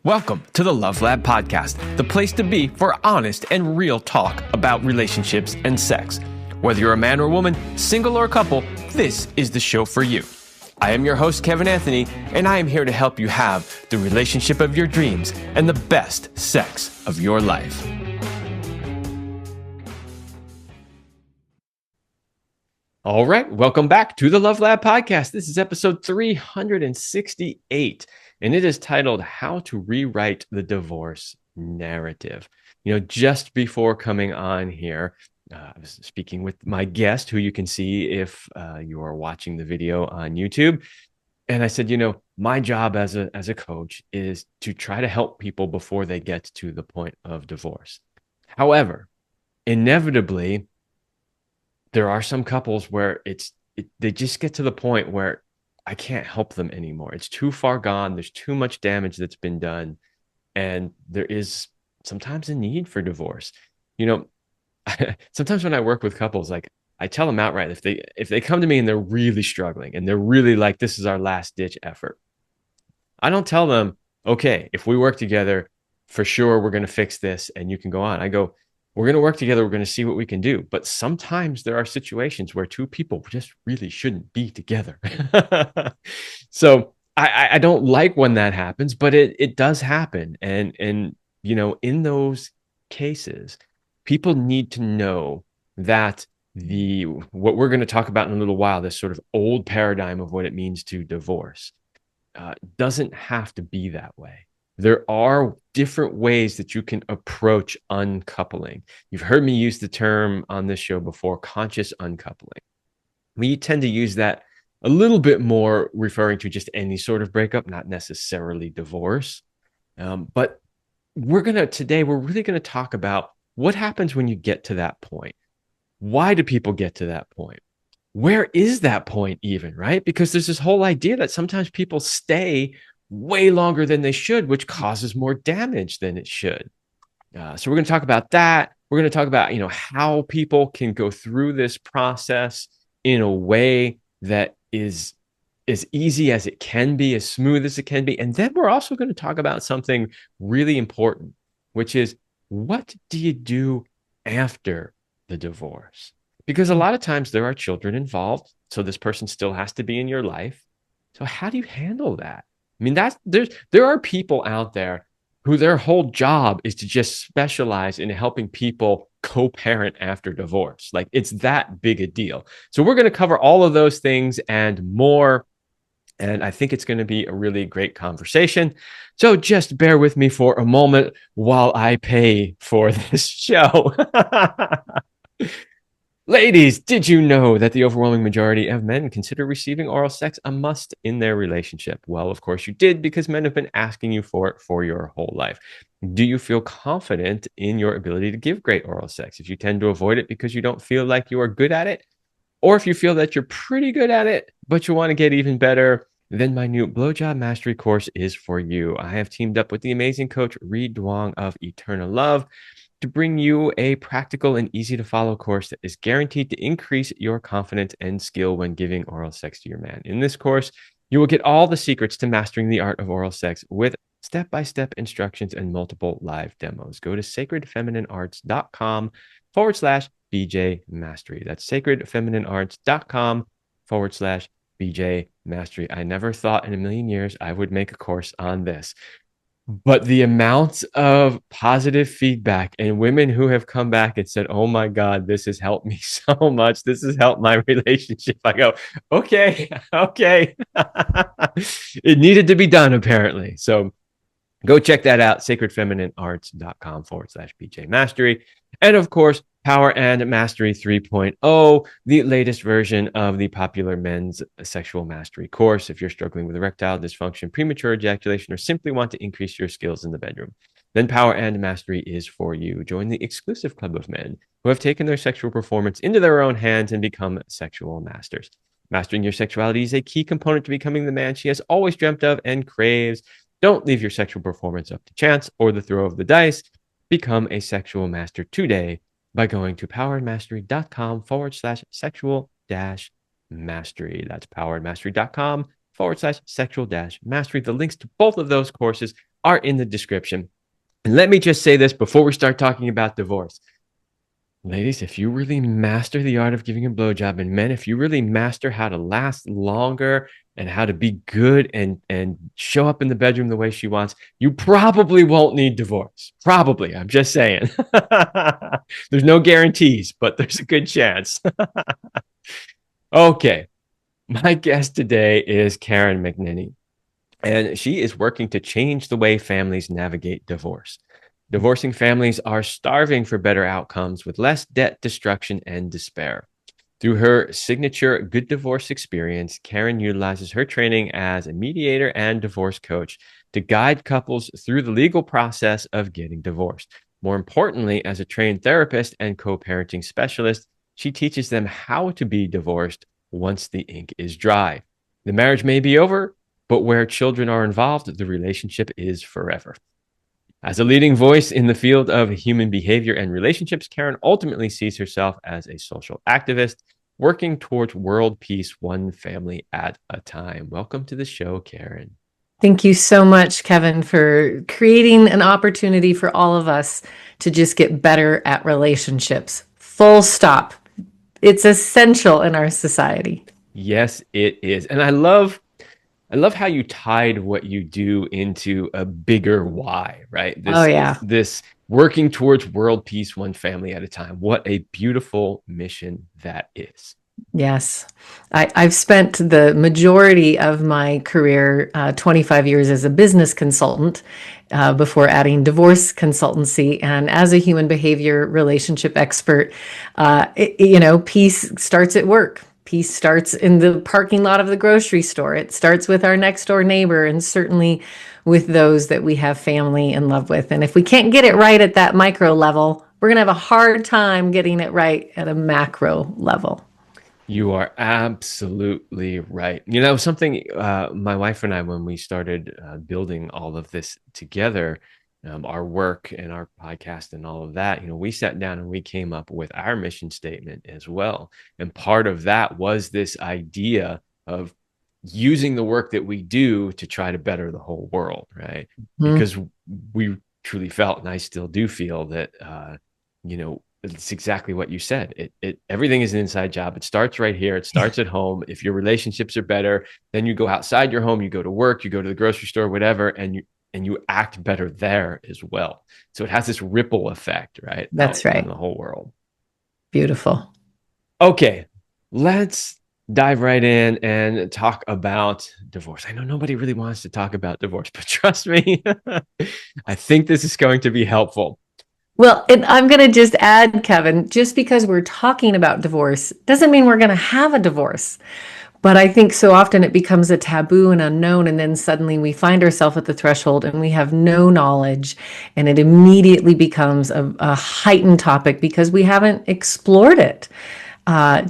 Welcome to the Love Lab Podcast, the place to be for honest and real talk about relationships and sex. Whether you're a man or woman, single or a couple, this is the show for you. I am your host, Kevin Anthony, and I am here to help you have the relationship of your dreams and the best sex of your life. All right, welcome back to the Love Lab Podcast. This is episode 368, and it is titled How to Rewrite the Divorce Narrative. Just before coming on here, I was speaking with my guest, who you can see if you are watching the video on YouTube. And I said, my job as a coach is to try to help people before they get to the point of divorce. However, inevitably, there are some couples where they just get to the point where I can't help them anymore. It's too far gone. There's too much damage that's been done. And there is sometimes a need for divorce. Sometimes when I work with couples, like I tell them outright, if they come to me and they're really struggling and they're really like, this is our last ditch effort, I don't tell them, okay, if we work together, for sure, we're going to fix this and you can go on. I go, we're going to work together. We're going to see what we can do. But sometimes there are situations where two people just really shouldn't be together. So I don't like when that happens, but it does happen. And in those cases, people need to know that what we're going to talk about in a little while, this sort of old paradigm of what it means to divorce, doesn't have to be that way. There are different ways that you can approach uncoupling. You've heard me use the term on this show before, conscious uncoupling. We tend to use that a little bit more referring to just any sort of breakup, not necessarily divorce. But today we're really going to talk about what happens when you get to that point. Why do people get to that point? Where is that point even, right? Because there's this whole idea that sometimes people stay way longer than they should, which causes more damage than it should. So we're going to talk about that. We're going to talk about, how people can go through this process in a way that is as easy as it can be, as smooth as it can be. And then we're also going to talk about something really important, which is, what do you do after the divorce? Because a lot of times there are children involved, so this person still has to be in your life. So how do you handle that? I mean, there are people out there who their whole job is to just specialize in helping people co-parent after divorce. Like, it's that big a deal. So we're going to cover all of those things and more. And I think it's going to be a really great conversation. So just bear with me for a moment while I pay for this show. Ladies, did you know that the overwhelming majority of men consider receiving oral sex a must in their relationship? Well, of course you did, because men have been asking you for it for your whole life. Do you feel confident in your ability to give great oral sex? If you tend to avoid it because you don't feel like you are good at it, or if you feel that you're pretty good at it, but you want to get even better, then my new Blowjob Mastery course is for you. I have teamed up with the amazing coach Reed Duong of Eternal Love to bring you a practical and easy to follow course that is guaranteed to increase your confidence and skill when giving oral sex to your man. In this course, you will get all the secrets to mastering the art of oral sex with step-by-step instructions and multiple live demos. Go to sacredfemininearts.com/BJ Mastery. That's sacredfemininearts.com/BJ Mastery. I never thought in a million years I would make a course on this. But the amount of positive feedback and women who have come back and said, oh my God, this has helped me so much. This has helped my relationship. I go, okay. It needed to be done, apparently. So go check that out, sacredfemininearts.com/BJ Mastery. And of course, Power and Mastery 3.0, the latest version of the popular men's sexual mastery course. If you're struggling with erectile dysfunction, premature ejaculation, or simply want to increase your skills in the bedroom, then Power and Mastery is for you. Join the exclusive club of men who have taken their sexual performance into their own hands and become sexual masters. Mastering your sexuality is a key component to becoming the man she has always dreamt of and craves. Don't leave your sexual performance up to chance or the throw of the dice. Become a sexual master today by going to poweredmastery.com/sexual-mastery. That's poweredmastery.com/sexual-mastery. The links to both of those courses are in the description. And let me just say this before we start talking about divorce. Ladies, if you really master the art of giving a blowjob, and men, if you really master how to last longer and how to be good and show up in the bedroom the way she wants, you probably won't need divorce. Probably. I'm just saying. There's no guarantees, but there's a good chance. Okay. My guest today is Karen McNenny, and she is working to change the way families navigate divorce. Divorcing families are starving for better outcomes with less debt, destruction, and despair. Through her signature Good Divorce experience, Karen utilizes her training as a mediator and divorce coach to guide couples through the legal process of getting divorced. More importantly, as a trained therapist and co-parenting specialist, she teaches them how to be divorced once the ink is dry. The marriage may be over, but where children are involved, the relationship is forever. As a leading voice in the field of human behavior and relationships, Karen ultimately sees herself as a social activist working towards world peace, one family at a time. Welcome to the show, Karen. Thank you so much, Kevin, for creating an opportunity for all of us to just get better at relationships. Full stop. It's essential in our society. Yes, it is. And I love how you tied what you do into a bigger why, right? Oh, yeah. This working towards world peace, one family at a time. What a beautiful mission that is. Yes. I've spent the majority of my career, 25 years as a business consultant, before adding divorce consultancy. And as a human behavior relationship expert, peace starts at work. Peace starts in the parking lot of the grocery store. It starts with our next door neighbor and certainly with those that we have family and love with. And if we can't get it right at that micro level, we're going to have a hard time getting it right at a macro level. You are absolutely right. Something my wife and I, when we started building all of this together, our work and our podcast and all of that, we sat down and we came up with our mission statement as well. And part of that was this idea of using the work that we do to try to better the whole world, right? Mhm. Because we truly felt, and I still do feel that, it's exactly what you said. Everything is an inside job. It starts right here. It starts at home. If your relationships are better, then you go outside your home, you go to work, you go to the grocery store, whatever, and you act better there as well. So it has this ripple effect, right, out That's in right. the whole world. Beautiful. Okay, let's dive right in and talk about divorce. I know nobody really wants to talk about divorce, but trust me, I think this is going to be helpful. Well, and I'm going to just add, Kevin, just because we're talking about divorce doesn't mean we're going to have a divorce. But I think so often it becomes a taboo and unknown. And then suddenly we find ourselves at the threshold and we have no knowledge. And it immediately becomes a heightened topic because we haven't explored it.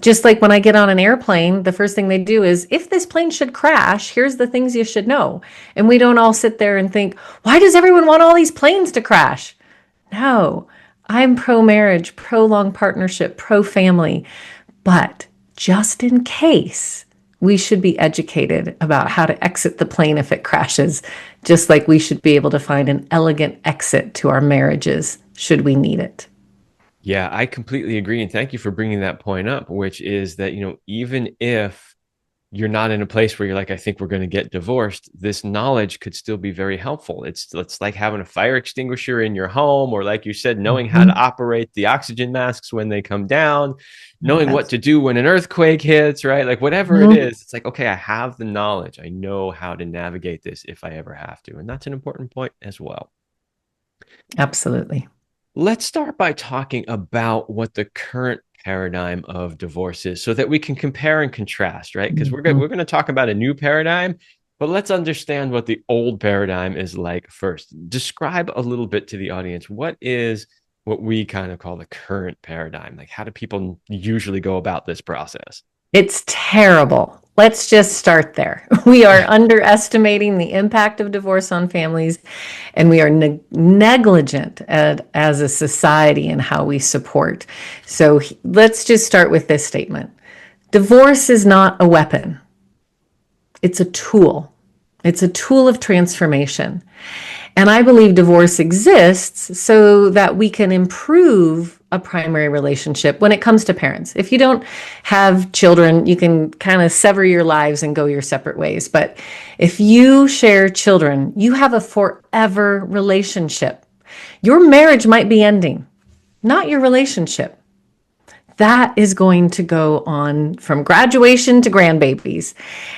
Just like when I get on an airplane, the first thing they do is, if this plane should crash, here's the things you should know. And we don't all sit there and think, why does everyone want all these planes to crash? No, I'm pro marriage, pro long partnership, pro family. But just in case, we should be educated about how to exit the plane if it crashes, just like we should be able to find an elegant exit to our marriages should we need it. Yeah, I completely agree. And thank you for bringing that point up, which is that, even if you're not in a place where you're like, I think we're going to get divorced, this knowledge could still be very helpful. It's like having a fire extinguisher in your home, or like you said, knowing how to Mhm. operate the oxygen masks when they come down, knowing what That's to do when an earthquake hits, right? Like whatever it Mhm. is, it's like, okay, I have the knowledge. I know how to navigate this if I ever have to. And that's an important point as well. Absolutely. Let's start by talking about what the current paradigm of divorce is so that we can compare and contrast, right? Because we're Mhm. going to talk about a new paradigm, but let's understand what the old paradigm is like first. Describe a little bit to the audience. What is what we kind of call the current paradigm? Like, how do people usually go about this process? It's terrible. Let's just start there. We are underestimating the impact of divorce on families, and we are negligent as a society in how we support. So let's just start with this statement. Divorce is not a weapon. It's a tool. It's a tool of transformation. And I believe divorce exists so that we can improve a primary relationship when it comes to parents. If you don't have children, you can kind of sever your lives and go your separate ways. But if you share children, you have a forever relationship. Your marriage might be ending, not your relationship. That is going to go on from graduation to grandbabies.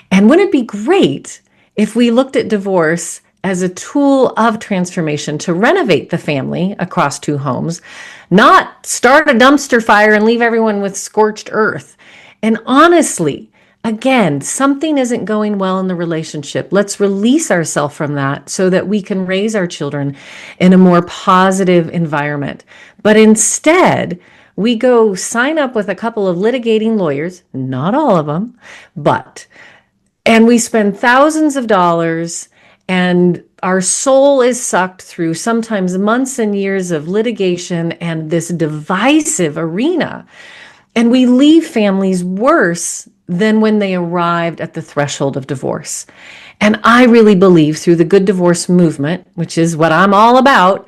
And wouldn't it be great if we looked at divorce as a tool of transformation to renovate the family across two homes, not start a dumpster fire and leave everyone with scorched earth? And honestly, again, something isn't going well in the relationship. Let's release ourselves from that so that we can raise our children in a more positive environment. But instead, we go sign up with a couple of litigating lawyers, not all of them, but, and we spend thousands of dollars, and our soul is sucked through sometimes months and years of litigation and this divisive arena. And we leave families worse than when they arrived at the threshold of divorce. And I really believe through the good divorce movement, which is what I'm all about,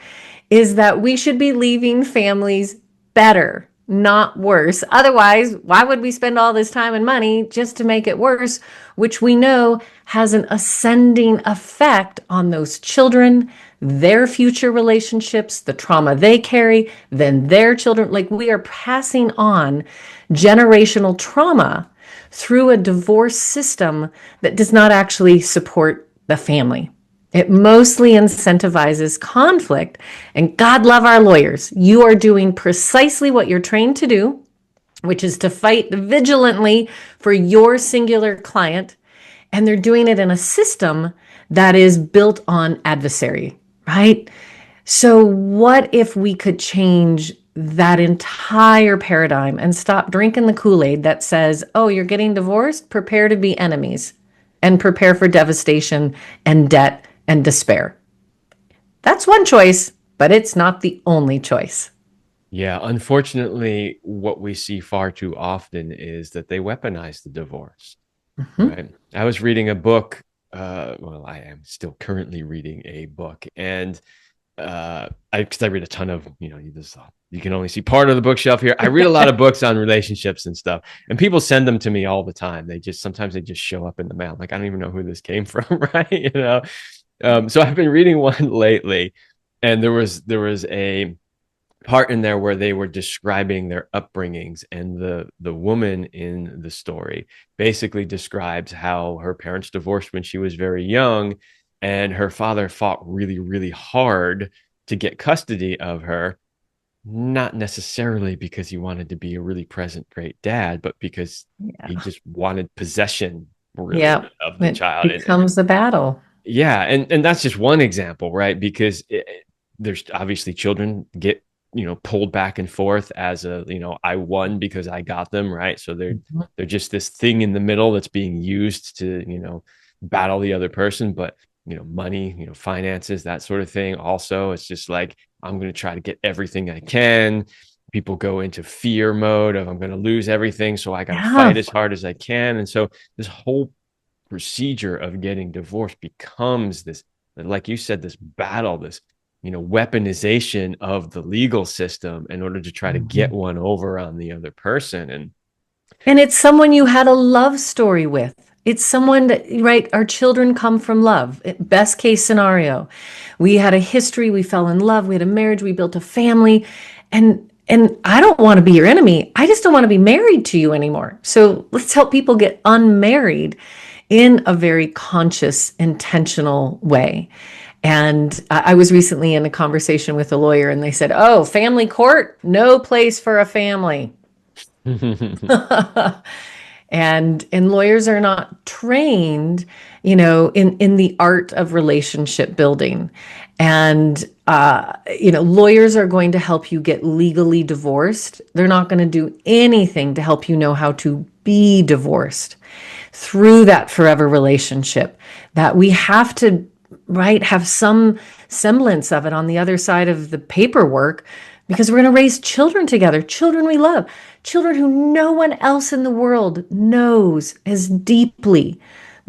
is that we should be leaving families better, not worse. Otherwise, why would we spend all this time and money just to make it worse, which we know has an ascending effect on those children, their future relationships, the trauma they carry, then their children. Like, we are passing on generational trauma through a divorce system that does not actually support the family. It mostly incentivizes conflict. And God love our lawyers. You are doing precisely what you're trained to do, which is to fight vigilantly for your singular client. And they're doing it in a system that is built on adversary, right? So, what if we could change that entire paradigm and stop drinking the Kool-Aid that says, oh, you're getting divorced? Prepare to be enemies and prepare for devastation and debt and despair. That's one choice, but it's not the only choice. Yeah, unfortunately, what we see far too often is that they weaponize the divorce, Mm-hmm. right? I was reading a book. Well, I am still currently reading a book, and because I read a ton of, you can only see part of the bookshelf here. I read a lot of books on relationships and stuff, and people send them to me all the time. Sometimes they just show up in the mail. Like, I don't even know who this came from, right? So I've been reading one lately, and there was a part in there where they were describing their upbringings, and the woman in the story basically describes how her parents divorced when she was very young, and her father fought really, really hard to get custody of her, not necessarily because he wanted to be a really present great dad, but because he Yeah. just wanted possession, really, Yeah. of the It child. And becomes a battle. yeah, and that's just one example, right? Because there's obviously children get, pulled back and forth as I won because I got them, right? So Mhm. they're just this thing in the middle that's being used to, battle the other person. But money, finances, that sort of thing. Also, it's just like, I'm going to try to get everything I can. People go into fear mode of, I'm going to lose everything, so I got to Yeah. fight as hard as I can. And so this whole procedure of getting divorced becomes this, like you said, this battle, this weaponization of the legal system in order to try to get Mhm. one over on the other person. And And it's someone you had a love story with. It's someone that, right? Our children come from love. Best case scenario. We had a history, we fell in love, we had a marriage, we built a family. And I don't want to be your enemy. I just don't want to be married to you anymore. So let's help people get unmarried in a very conscious, intentional way. And I was recently in a conversation with a lawyer, and they said, oh, family court, no place for a family. And lawyers are not trained, in the art of relationship building. And lawyers are going to help you get legally divorced. They're not going to do anything to help you know how to be divorced through that forever relationship, that we have to, right, have some semblance of it on the other side of the paperwork, because we're going to raise children together, children we love, children who no one else in the world knows as deeply.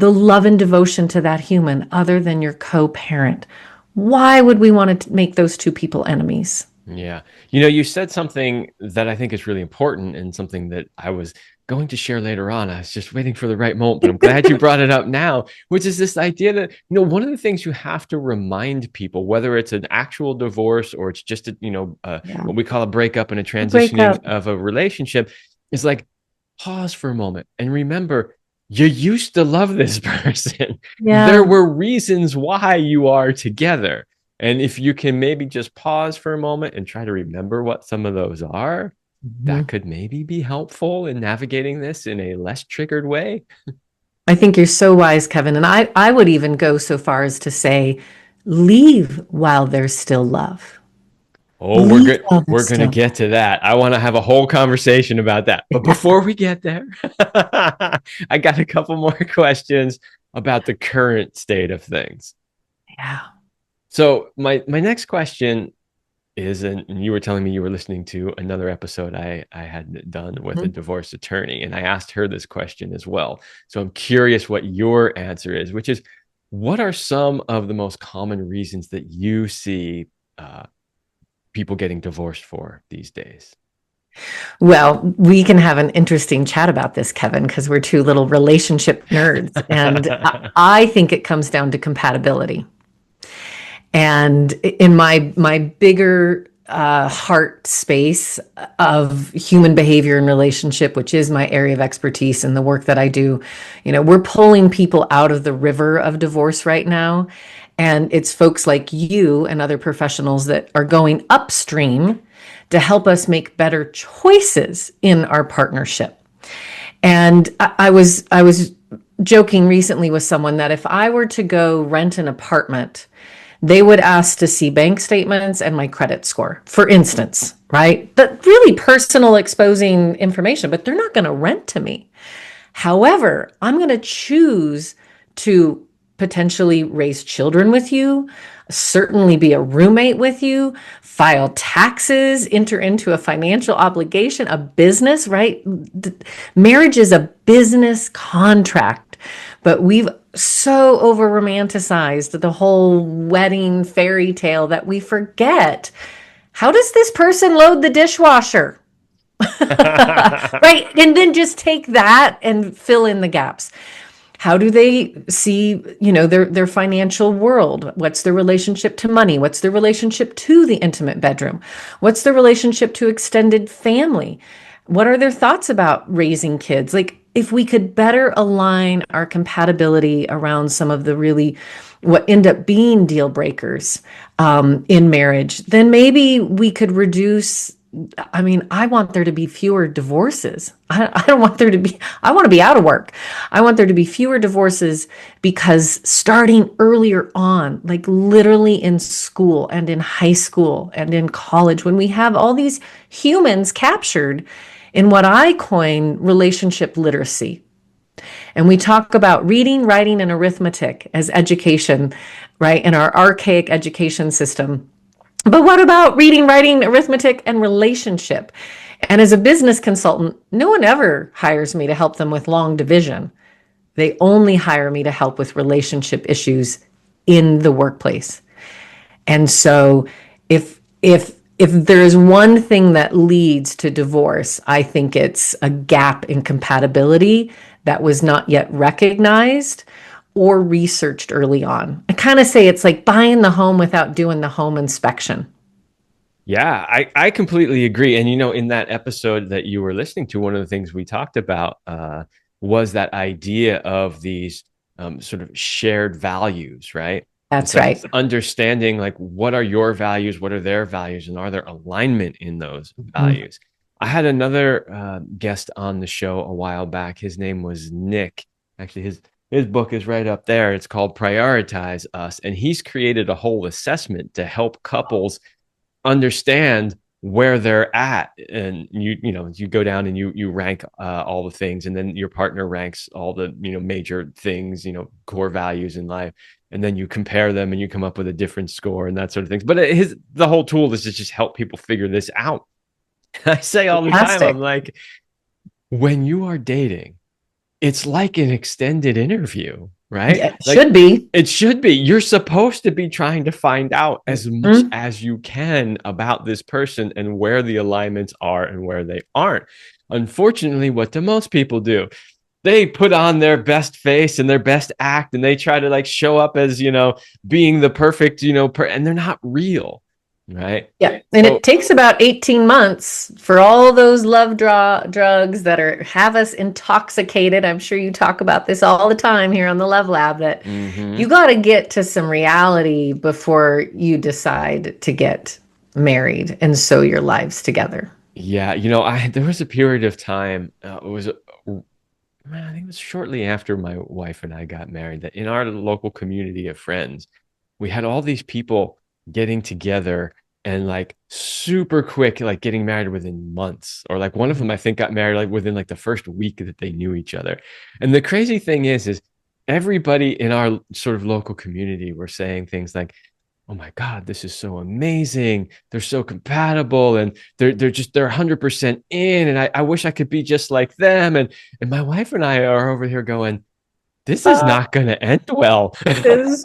the love and devotion to that human other than your co-parent. Why would we want to make those two people enemies? Yeah. You know, you said something that I think is really important and something that I was going to share later on. I was just waiting for the right moment, but I'm glad you brought it up now, which is this idea that, one of the things you have to remind people, whether it's an actual divorce or it's just, Yeah. what we call a breakup and a Break transitioning up. of a relationship, is like, pause for a moment and remember, you used to love this person. There Yeah. were reasons why you are together. And if you can maybe just pause for a moment and try to remember what some of those are, that Mhm. could maybe be helpful in navigating this in a less triggered way. I think you're so wise, Kevin. And I would even go so far as to say, leave while there's still love. Oh, we're Leave good. while We're there's going to still get to that. I want to have a whole conversation about that. But love. before we get there, I got a couple more questions about the current state of things. Yeah. So, my next question is, and you were telling me you were listening to another episode I had done with a Mhm. divorce attorney, and I asked her this question as well. So I'm curious what your answer is, which is, what are some of the most common reasons that you see uh, people getting divorced for these days? Well, we can have an interesting chat about this, Kevin, because we're two little relationship nerds. And I think it comes down to compatibility. And in my bigger heart space of human behavior and relationship, which is my area of expertise and the work that I do, we're pulling people out of the river of divorce right now. And it's folks like you and other professionals that are going upstream to help us make better choices in our partnership. And I was joking recently with someone that if I were to go rent an apartment, they would ask to see bank statements and my credit score, for instance, right? But really personal exposing information, but they're not going to rent to me. However, I'm going to choose to potentially raise children with you, certainly be a roommate with you, file taxes, enter into a financial obligation, a business, right? Marriage is a business contract, but we've so over romanticized the whole wedding fairy tale that we forget, how does this person load the dishwasher? Right. And then just take that and fill in the gaps. How do they see, their financial world? What's their relationship to money? What's their relationship to the intimate bedroom? What's their relationship to extended family? What are their thoughts about raising kids? Like, if we could better align our compatibility around some of the really what end up being deal breakers in marriage, then maybe we could reduce. I mean, I want there to be fewer divorces. I don't want there to be, I want to be out of work. I want there to be fewer divorces because starting earlier on, like literally in school and in high school and in college, when we have all these humans captured in what I coin relationship literacy. And we talk about reading, writing, and arithmetic as education, right, in our archaic education system. But what about reading, writing, arithmetic, and relationship? And as a business consultant, no one ever hires me to help them with long division. They only hire me to help with relationship issues in the workplace. And so if there is one thing that leads to divorce, I think it's a gap in compatibility that was not yet recognized or researched early on. I kind of say it's like buying the home without doing the home inspection. Yeah, I completely agree. And in that episode that you were listening to, one of the things we talked about was that idea of these sort of shared values, right? It's That's like right. it's understanding like what are your values, what are their values, and are there alignment in those Mhm. values? I had another guest on the show a while back. His name was Nick. Actually, his book is right up there. It's called Prioritize Us, and he's created a whole assessment to help couples understand where they're at, and you go down and you rank all the things, and then your partner ranks all the major things, core values in life, and then you compare them and you come up with a different score and that sort of things. But the whole tool is to just help people figure this out. I say all the time, I'm Fantastic. like, when you are dating, it's like an extended interview, right? Yeah, it Like should be. it should be. You're supposed to be trying to find out as much Mhm. as you can about this person and where the alignments are and where they aren't. Unfortunately, what do most people do? They put on their best face and their best act and they try to like show up as, being the perfect, and they're not real, right? Yeah. And So it takes about 18 months for all those drugs that have us intoxicated. I'm sure you talk about this all the time here on the Love Lab, that you mhm. got to get to some reality before you decide to get married and sew your lives together. Yeah, I there was a period of time, it was I think it was shortly after my wife and I got married, that in our local community of friends, we had all these people getting together and like super quick, like getting married within months. Or like one of them, I think, got married like within like the first week that they knew each other. And the crazy thing is everybody in our sort of local community were saying things like, oh my God, this is so amazing. They're so compatible and they're 100% in. And I wish I could be just like them. And my wife and I are over here going, this is Uh, not gonna end well. is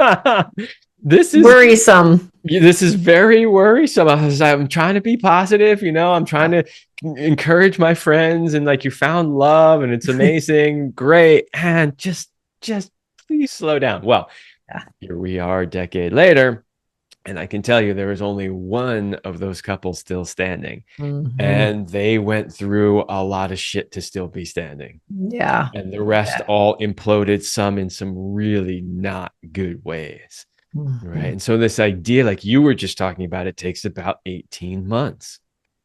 this is worrisome. this is very worrisome. I'm trying to be positive, I'm trying to encourage my friends and like you found love and it's amazing, great. And just please slow down. Well, Yeah. here we are a decade later. And I can tell you there was only one of those couples still standing. Mhm. And they went through a lot of shit to still be standing. Yeah. And the rest Yeah. all imploded, some in some really not good ways. Right. Mhm. And so this idea, like you were just talking about, it takes about 18 months.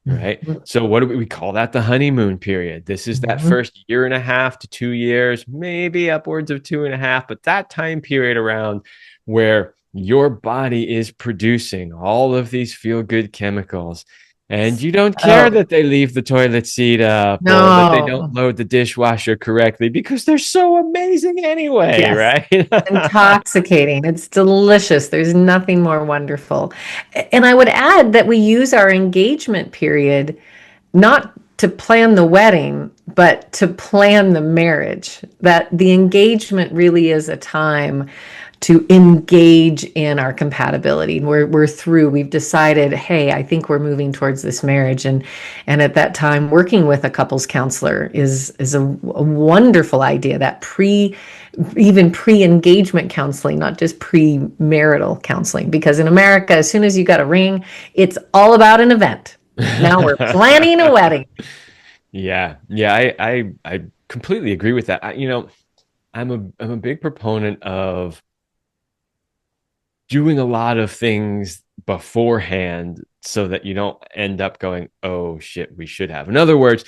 Right. Mhm. So what do we call that? The honeymoon period. This is that Mhm. first year and a half to 2 years, maybe upwards of 2.5, but that time period around where your body is producing all of these feel good chemicals. And you don't care Oh, that they leave the toilet seat up or that they don't no. load the dishwasher correctly because they're so amazing anyway, Yes. right? Intoxicating. It's delicious. There's nothing more wonderful. And I would add that we use our engagement period not to plan the wedding, but to plan the marriage. That the engagement really is a time to engage in our compatibility. We're through. We've decided, hey, I think we're moving towards this marriage, and at that time, working with a couples counselor is a wonderful idea. That even pre-engagement counseling, not just pre-marital counseling, because in America, as soon as you got a ring, it's all about an event. Now we're planning a wedding. Yeah, yeah, I completely agree with that. I'm a big proponent of doing a lot of things beforehand so that you don't end up going, oh shit, we should have. In other words,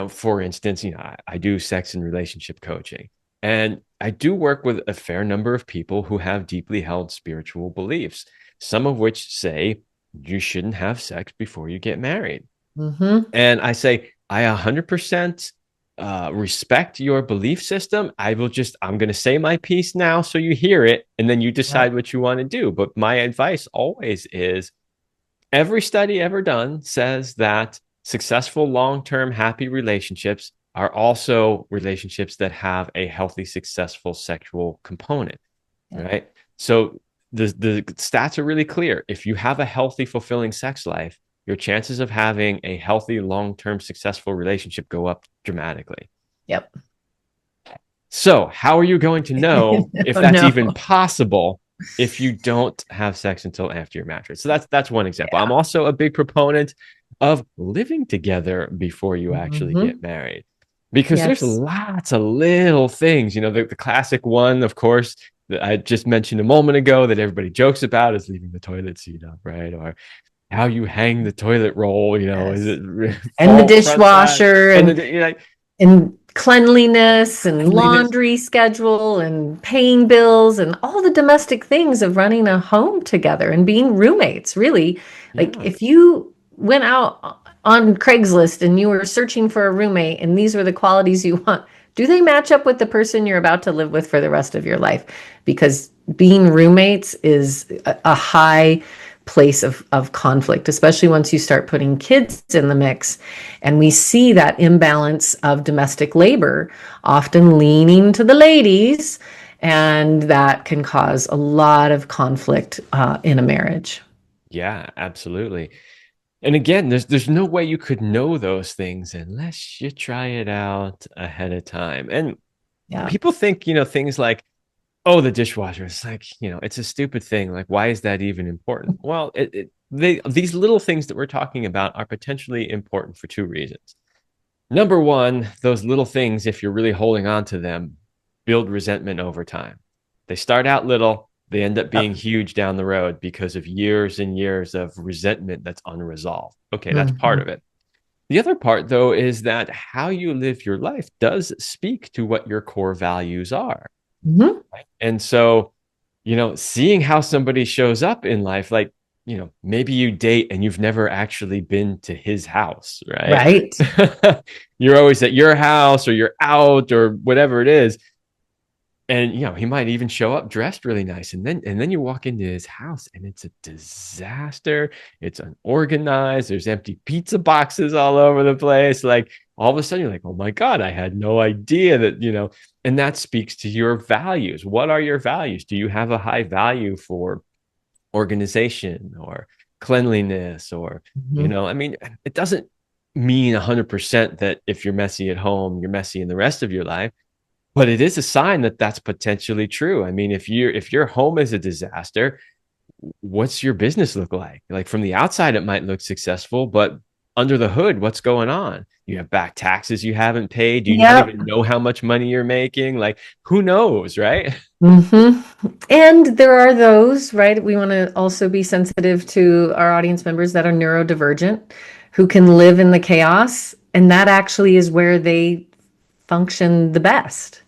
for instance, I do sex and relationship coaching, and I do work with a fair number of people who have deeply held spiritual beliefs, some of which say you shouldn't have sex before you get married. Mm-hmm. And I say, I 100% respect your belief system. I'm going to say my piece now so you hear it and then you Yep. decide what you want to do. But my advice always is every study ever done says that successful, long term, happy relationships are also relationships that have a healthy, successful sexual component, Yep. right? So the stats are really clear. If you have a healthy, fulfilling sex life, your chances of having a healthy, long-term, successful relationship go up dramatically. Yep. So, how are you going to know if Oh that's no. even possible if you don't have sex until after you're married? So that's one example. I'm Yeah. also a big proponent of living together before you actually Mm-hmm. get married. Because there's Yes. lots of little things, the classic one, of course, that I just mentioned a moment ago that everybody jokes about is leaving the toilet seat up, right? Or how you hang the toilet roll, is Yes. it And the front side? dishwasher And then, like, and cleanliness and cleanliness. laundry schedule and paying bills and all the domestic things of running a home together and being roommates, really. Like Yeah. if you went out on Craigslist and you were searching for a roommate and these were the qualities you want, do they match up with the person you're about to live with for the rest of your life? Because being roommates is a high place of conflict, especially once you start putting kids in the mix. And we see that imbalance of domestic labor often leaning to the ladies, and that can cause a lot of conflict in a marriage. Yeah, absolutely. And again, there's no way you could know those things unless you try it out ahead of time. And Yeah. people think, things like, oh, the dishwasher. It's like, it's a stupid thing. Like, why is that even important? Well, these little things that we're talking about are potentially important for two reasons. Number one, those little things, if you're really holding on to them, build resentment over time. They start out little, they end up being huge down the road because of years and years of resentment that's unresolved. Okay, that's part Mm-hmm. of it. The other part, though, is that how you live your life does speak to what your core values are. Mm-hmm. And so, seeing how somebody shows up in life, like, maybe you date and you've never actually been to his house, right? Right. You're always at your house or you're out or whatever it is. And he might even show up dressed really nice. And then you walk into his house and it's a disaster. It's unorganized. There's empty pizza boxes all over the place. Like all of a sudden you're like, oh my God, I had no idea that, and that speaks to your values. What are your values? Do you have a high value for organization or cleanliness or, Mm-hmm. I mean, it doesn't mean 100% that if you're messy at home, you're messy in the rest of your life, but it is a sign that that's potentially true. I mean, if your home is a disaster, what's your business look like? Like from the outside, it might look successful, but under the hood, what's going on? You have back taxes you haven't paid. Do you not Yep. even know how much money you're making? Like, who knows, right? Hmm. And there are those, right? We want to also be sensitive to our audience members that are neurodivergent, who can live in the chaos. And that actually is where they function the best.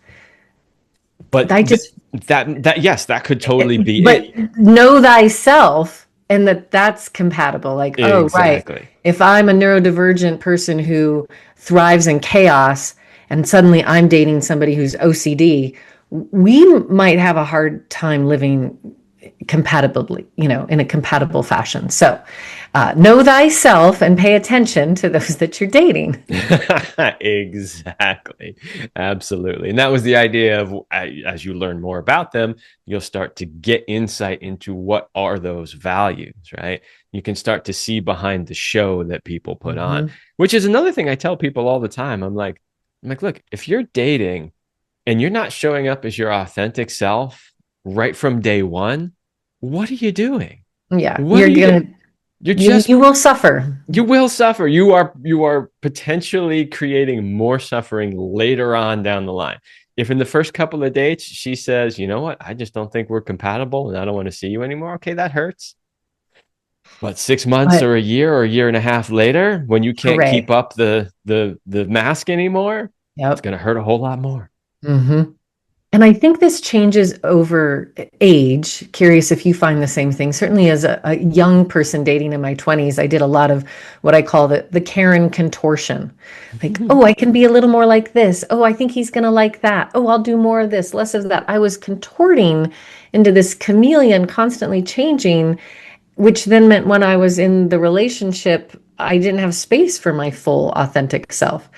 But I just, yes, that could totally be but it. know thyself, and that's compatible. Like, oh, right. Exactly. If I'm a neurodivergent person who thrives in chaos and suddenly I'm dating somebody who's OCD, we might have a hard time living compatibly, in a compatible fashion. So know thyself and pay attention to those that you're dating. Exactly. Absolutely. And that was the idea of as you learn more about them, you'll start to get insight into what are those values, right? You can start to see behind the show that people put on, Mhm. which is another thing I tell people all the time. I'm like, look, if you're dating and you're not showing up as your authentic self right from day one, what are you doing? Yeah, What are you're you doing? gonna You're you just you will suffer. you will suffer. You are potentially creating more suffering later on down the line. If in the first couple of dates she says, you know what, I just don't think we're compatible and I don't want to see you anymore. Okay, that hurts. But 6 months But or a year and a half later, when you can't keep hooray. up the mask anymore, it's Yep. gonna hurt a whole lot more. Hmm. And I think this changes over age. Curious if you find the same thing. Certainly, as a young person dating in my 20s, I did a lot of what I call the Karen contortion. Like, oh, I can be a little more like this. Oh, I think he's going to like that. Oh, I'll do more of this, less of that. I was contorting into this chameleon, constantly changing, which then meant when I was in the relationship, I didn't have space for my full authentic self.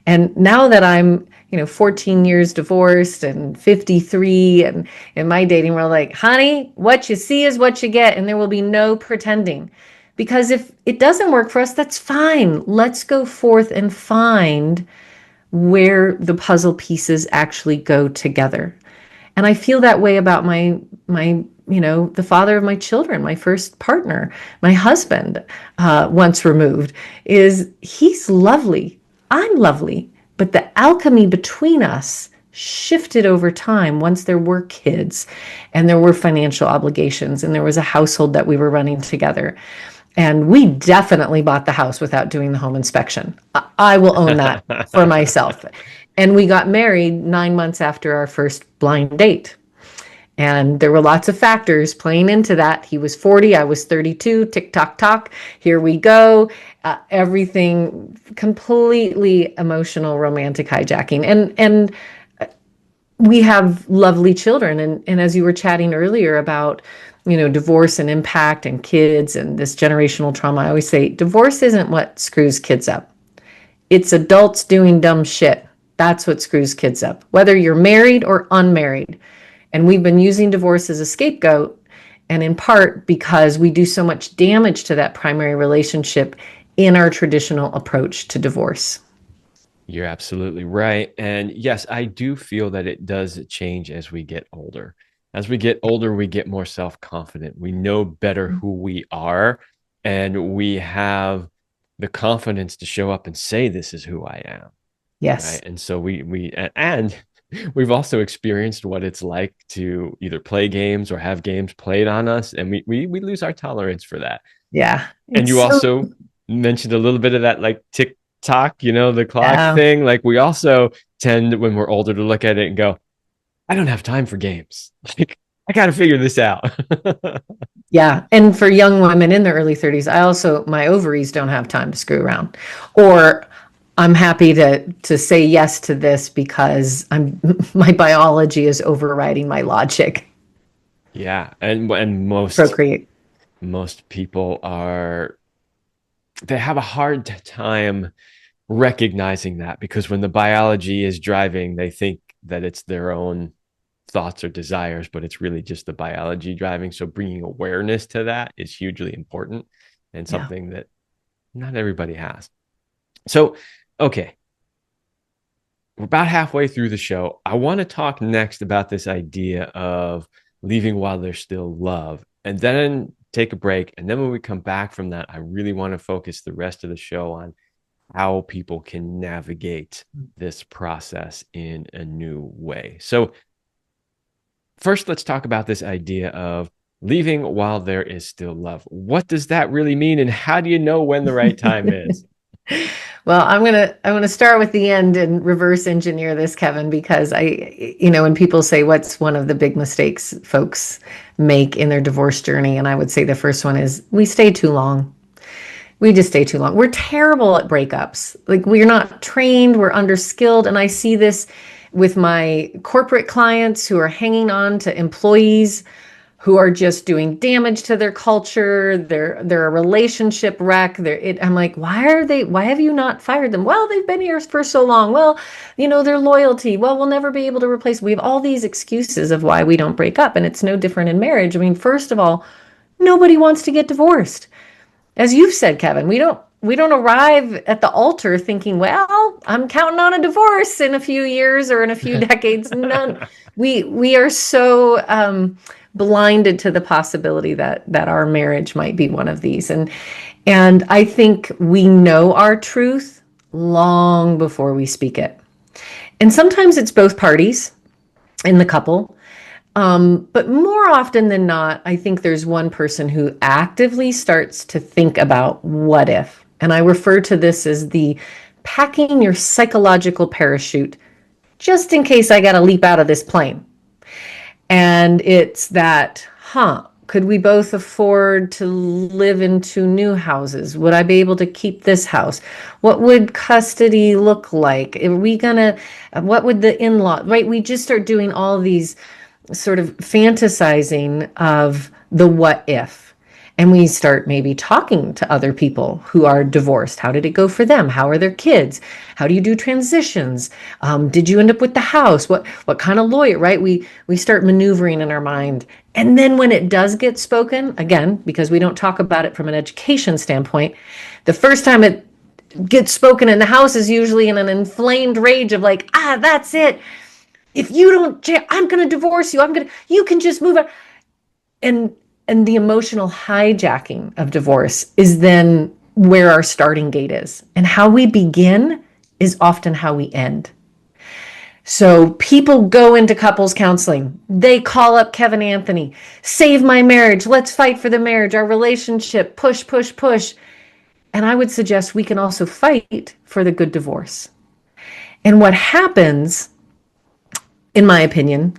And now that I'm, 14 years divorced and 53 and in my dating world, like, honey, what you see is what you get, and there will be no pretending. Because if it doesn't work for us, that's fine. Let's go forth and find where the puzzle pieces actually go together. And I feel that way about my the father of my children, my first partner, my husband, once removed, is he's lovely. I'm lovely, but the alchemy between us shifted over time once there were kids and there were financial obligations and there was a household that we were running together. And we definitely bought the house without doing the home inspection. I will own that for myself. And we got married 9 months after our first blind date. And there were lots of factors playing into that. He was 40, I was 32, tick tock tock. Here we go. Everything completely emotional, romantic hijacking. And we have lovely children. And as you were chatting earlier about, divorce and impact and kids and this generational trauma, I always say divorce isn't what screws kids up. It's adults doing dumb shit. That's what screws kids up, whether you're married or unmarried. And we've been using divorce as a scapegoat, and in part because we do so much damage to that primary relationship in our traditional approach to divorce. You're absolutely right. And yes, I do feel that it does change as we get older. As we get older, we get more self-confident. We know better who we are, and we have the confidence to show up and say, this is who I am. Yes. Right. And so and we've also experienced what it's like to either play games or have games played on us, and we lose our tolerance for that. Yeah. And It's you so, also mentioned a little bit of that, like TikTok, the clock yeah. thing. Like we also tend, when we're older, to look at it and go, I don't have time for games. Like I got to figure this out. Yeah. And for young women in their early 30s, my ovaries don't have time to screw around. Or I'm happy to say yes to this because my biology is overriding my logic. Yeah, and Procreate. most people they have a hard time recognizing that, because when the biology is driving, they think that it's their own thoughts or desires, but it's really just the biology driving. So bringing awareness to that is hugely important, and Yeah. something that not everybody has. So, okay, we're about halfway through the show. I want to talk next about this idea of leaving while there's still love, and then take a break. And then when we come back from that, I really want to focus the rest of the show on how people can navigate this process in a new way. So, first, let's talk about this idea of leaving while there is still love. What does that really mean? And how do you know when the right time is? Well, I'm gonna start with the end and reverse engineer this, Kevin, because when people say what's one of the big mistakes folks make in their divorce journey, and I would say the first one is we stay too long. We just stay too long. We're terrible at breakups. Like we're not trained, we're underskilled, and I see this with my corporate clients who are hanging on to employees who are just doing damage to their culture. They're a relationship wreck. I'm like, why have you not fired them? Well, they've been here for so long. Well, their loyalty. Well, we'll never be able to replace. We have all these excuses of why we don't break up. And it's no different in marriage. I mean, first of all, nobody wants to get divorced. As you've said, Kevin, we don't arrive at the altar thinking, well, I'm counting on a divorce in a few years or in a few decades. None. We are so blinded to the possibility that our marriage might be one of these. And I think we know our truth long before we speak it. And sometimes it's both parties in the couple. But more often than not, I think there's one person who actively starts to think about what if. And I refer to this as the packing your psychological parachute just in case I got to leap out of this plane. And it's that, could we both afford to live in two new houses? Would I be able to keep this house? What would custody look like? What would the in-law, right? We just start doing all these sort of fantasizing of the what if. And we start maybe talking to other people who are divorced. How did it go for them? How are their kids? How do you do transitions? Did you end up with the house? What kind of lawyer, right? We start maneuvering in our mind. And then when it does get spoken, again, because we don't talk about it from an education standpoint, the first time it gets spoken in the house is usually in an inflamed rage of like, that's it. If you don't, I'm going to divorce you. You can just move on. And the emotional hijacking of divorce is then where our starting gate is. And how we begin is often how we end. So people go into couples counseling. They call up Kevin Anthony, save my marriage. Let's fight for the marriage, our relationship, push, push, push. And I would suggest we can also fight for the good divorce. And what happens, in my opinion,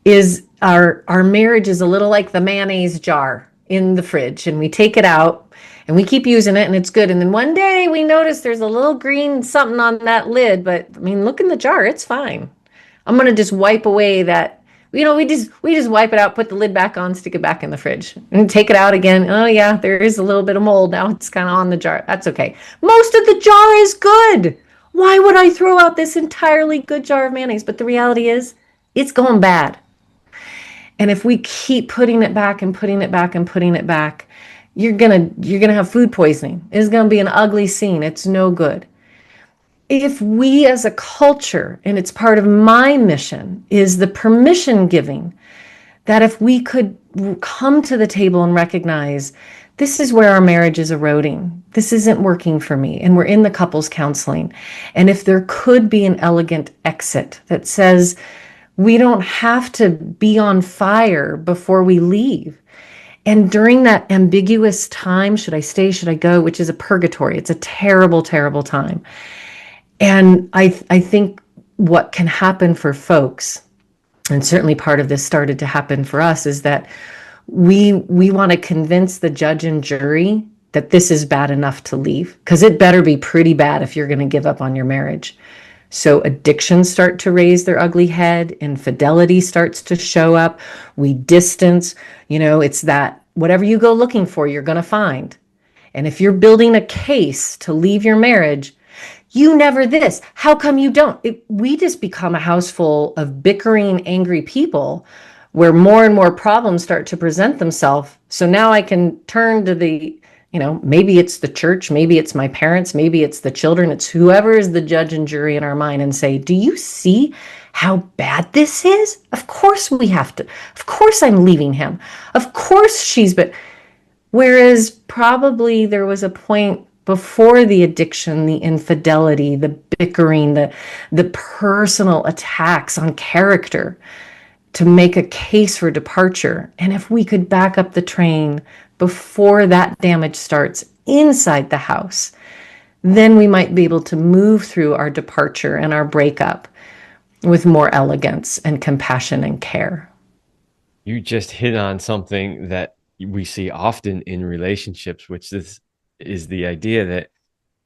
is our marriage is a little like the mayonnaise jar in the fridge, and we take it out and we keep using it and it's good. And then one day we notice there's a little green something on that lid, but I mean, look in the jar, it's fine. I'm going to just wipe away that, we just wipe it out, put the lid back on, stick it back in the fridge and take it out again. Oh yeah, there is a little bit of mold now. It's kind of on the jar. That's okay. Most of the jar is good. Why would I throw out this entirely good jar of mayonnaise? But the reality is it's going bad. And if we keep putting it back and putting it back and putting it back, you're gonna have food poisoning. It's gonna be an ugly scene. It's no good. If we as a culture, and it's part of my mission, is the permission giving, that if we could come to the table and recognize this is where our marriage is eroding, this isn't working for me, and we're in the couples counseling, and if there could be an elegant exit that says we don't have to be on fire before we leave. And during that ambiguous time, should I stay, should I go, which is a purgatory, it's a terrible, terrible time. And I think what can happen for folks, and certainly part of this started to happen for us, is that we want to convince the judge and jury that this is bad enough to leave, because it better be pretty bad if you're going to give up on your marriage. So addictions start to raise their ugly head, infidelity starts to show up, we distance, it's that whatever you go looking for, you're going to find. And if you're building a case to leave your marriage, you never this. How come you don't? We just become a house full of bickering, angry people where more and more problems start to present themselves. So now I can turn to maybe it's the church, maybe it's my parents, maybe it's the children, it's whoever is the judge and jury in our mind, and say, do you see how bad this is? Of course we have to. Of course I'm leaving him. Of course she's been. Whereas probably there was a point before the addiction, the infidelity, the bickering, the personal attacks on character, to make a case for departure. And if we could back up the train before that damage starts inside the house, then we might be able to move through our departure and our breakup with more elegance and compassion and care. You just hit on something that we see often in relationships, which is the idea that,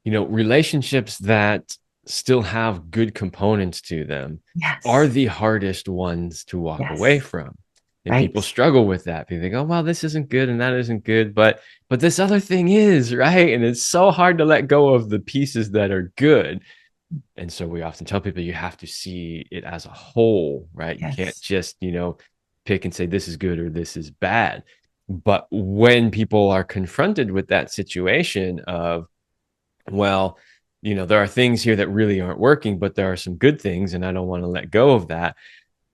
relationships that still have good components to them are Yes. the hardest ones to walk away Yes. from. And people Right. struggle with that. They think, oh, well, this isn't good and that isn't good, but this other thing is, right? And it's so hard to let go of the pieces that are good. And so we often tell people you have to see it as a whole, right? You can't Yes. just, pick and say this is good or this is bad. But when people are confronted with that situation of, well, there are things here that really aren't working, but there are some good things, and I don't want to let go of that.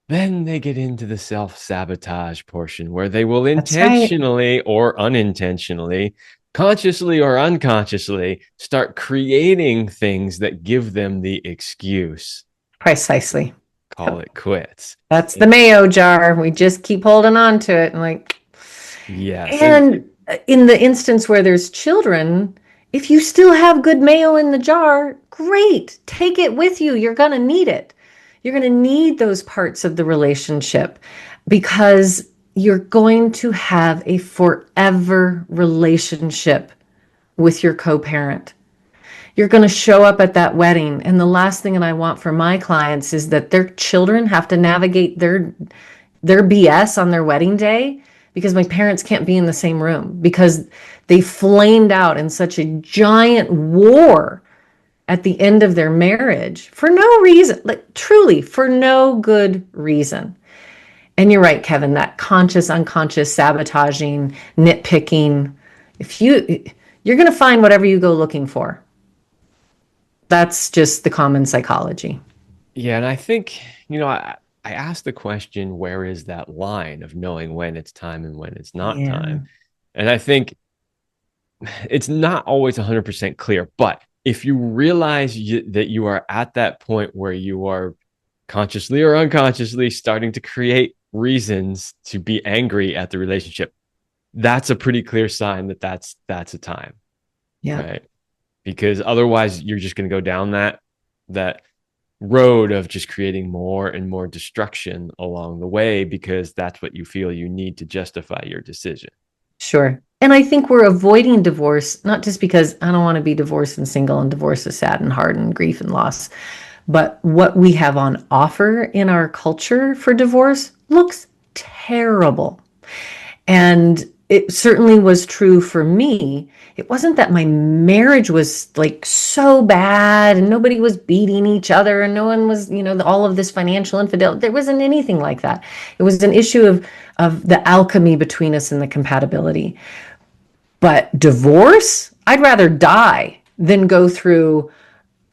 Then they get into the self-sabotage portion where they will That's right. intentionally or unintentionally, consciously or unconsciously, start creating things that give them the excuse, Precisely. call it quits. That's the And mayo jar. We just keep holding on to it and yes, and in the instance where there's children, if you still have good mayo in the jar, great. Take it with you. You're going to need it. You're going to need those parts of the relationship because you're going to have a forever relationship with your co-parent. You're going to show up at that wedding. And the last thing that I want for my clients is that their children have to navigate their BS on their wedding day because my parents can't be in the same room because they flamed out in such a giant war at the end of their marriage for no reason, like truly for no good reason. And you're right, Kevin, that conscious, unconscious sabotaging, nitpicking, if you're going to find whatever you go looking for. That's just the common psychology. yeah, and I think, I asked the question, where is that line of knowing when it's time and when it's not Yeah. time? And I think it's not always 100% clear, but if you realize that you are at that point where you are consciously or unconsciously starting to create reasons to be angry at the relationship, that's a pretty clear sign that that's a time, Yeah. right? Because otherwise you're just going to go down that road of just creating more and more destruction along the way because that's what you feel you need to justify your decision. Sure. And I think we're avoiding divorce, not just because I don't want to be divorced and single, and divorce is sad and hard and grief and loss, But what we have on offer in our culture for divorce looks terrible. And it certainly was true for me. It wasn't that my marriage was like so bad and nobody was beating each other and no one was, all of this financial infidelity. There wasn't anything like that. It was an issue of the alchemy between us and the compatibility. But divorce, I'd rather die than go through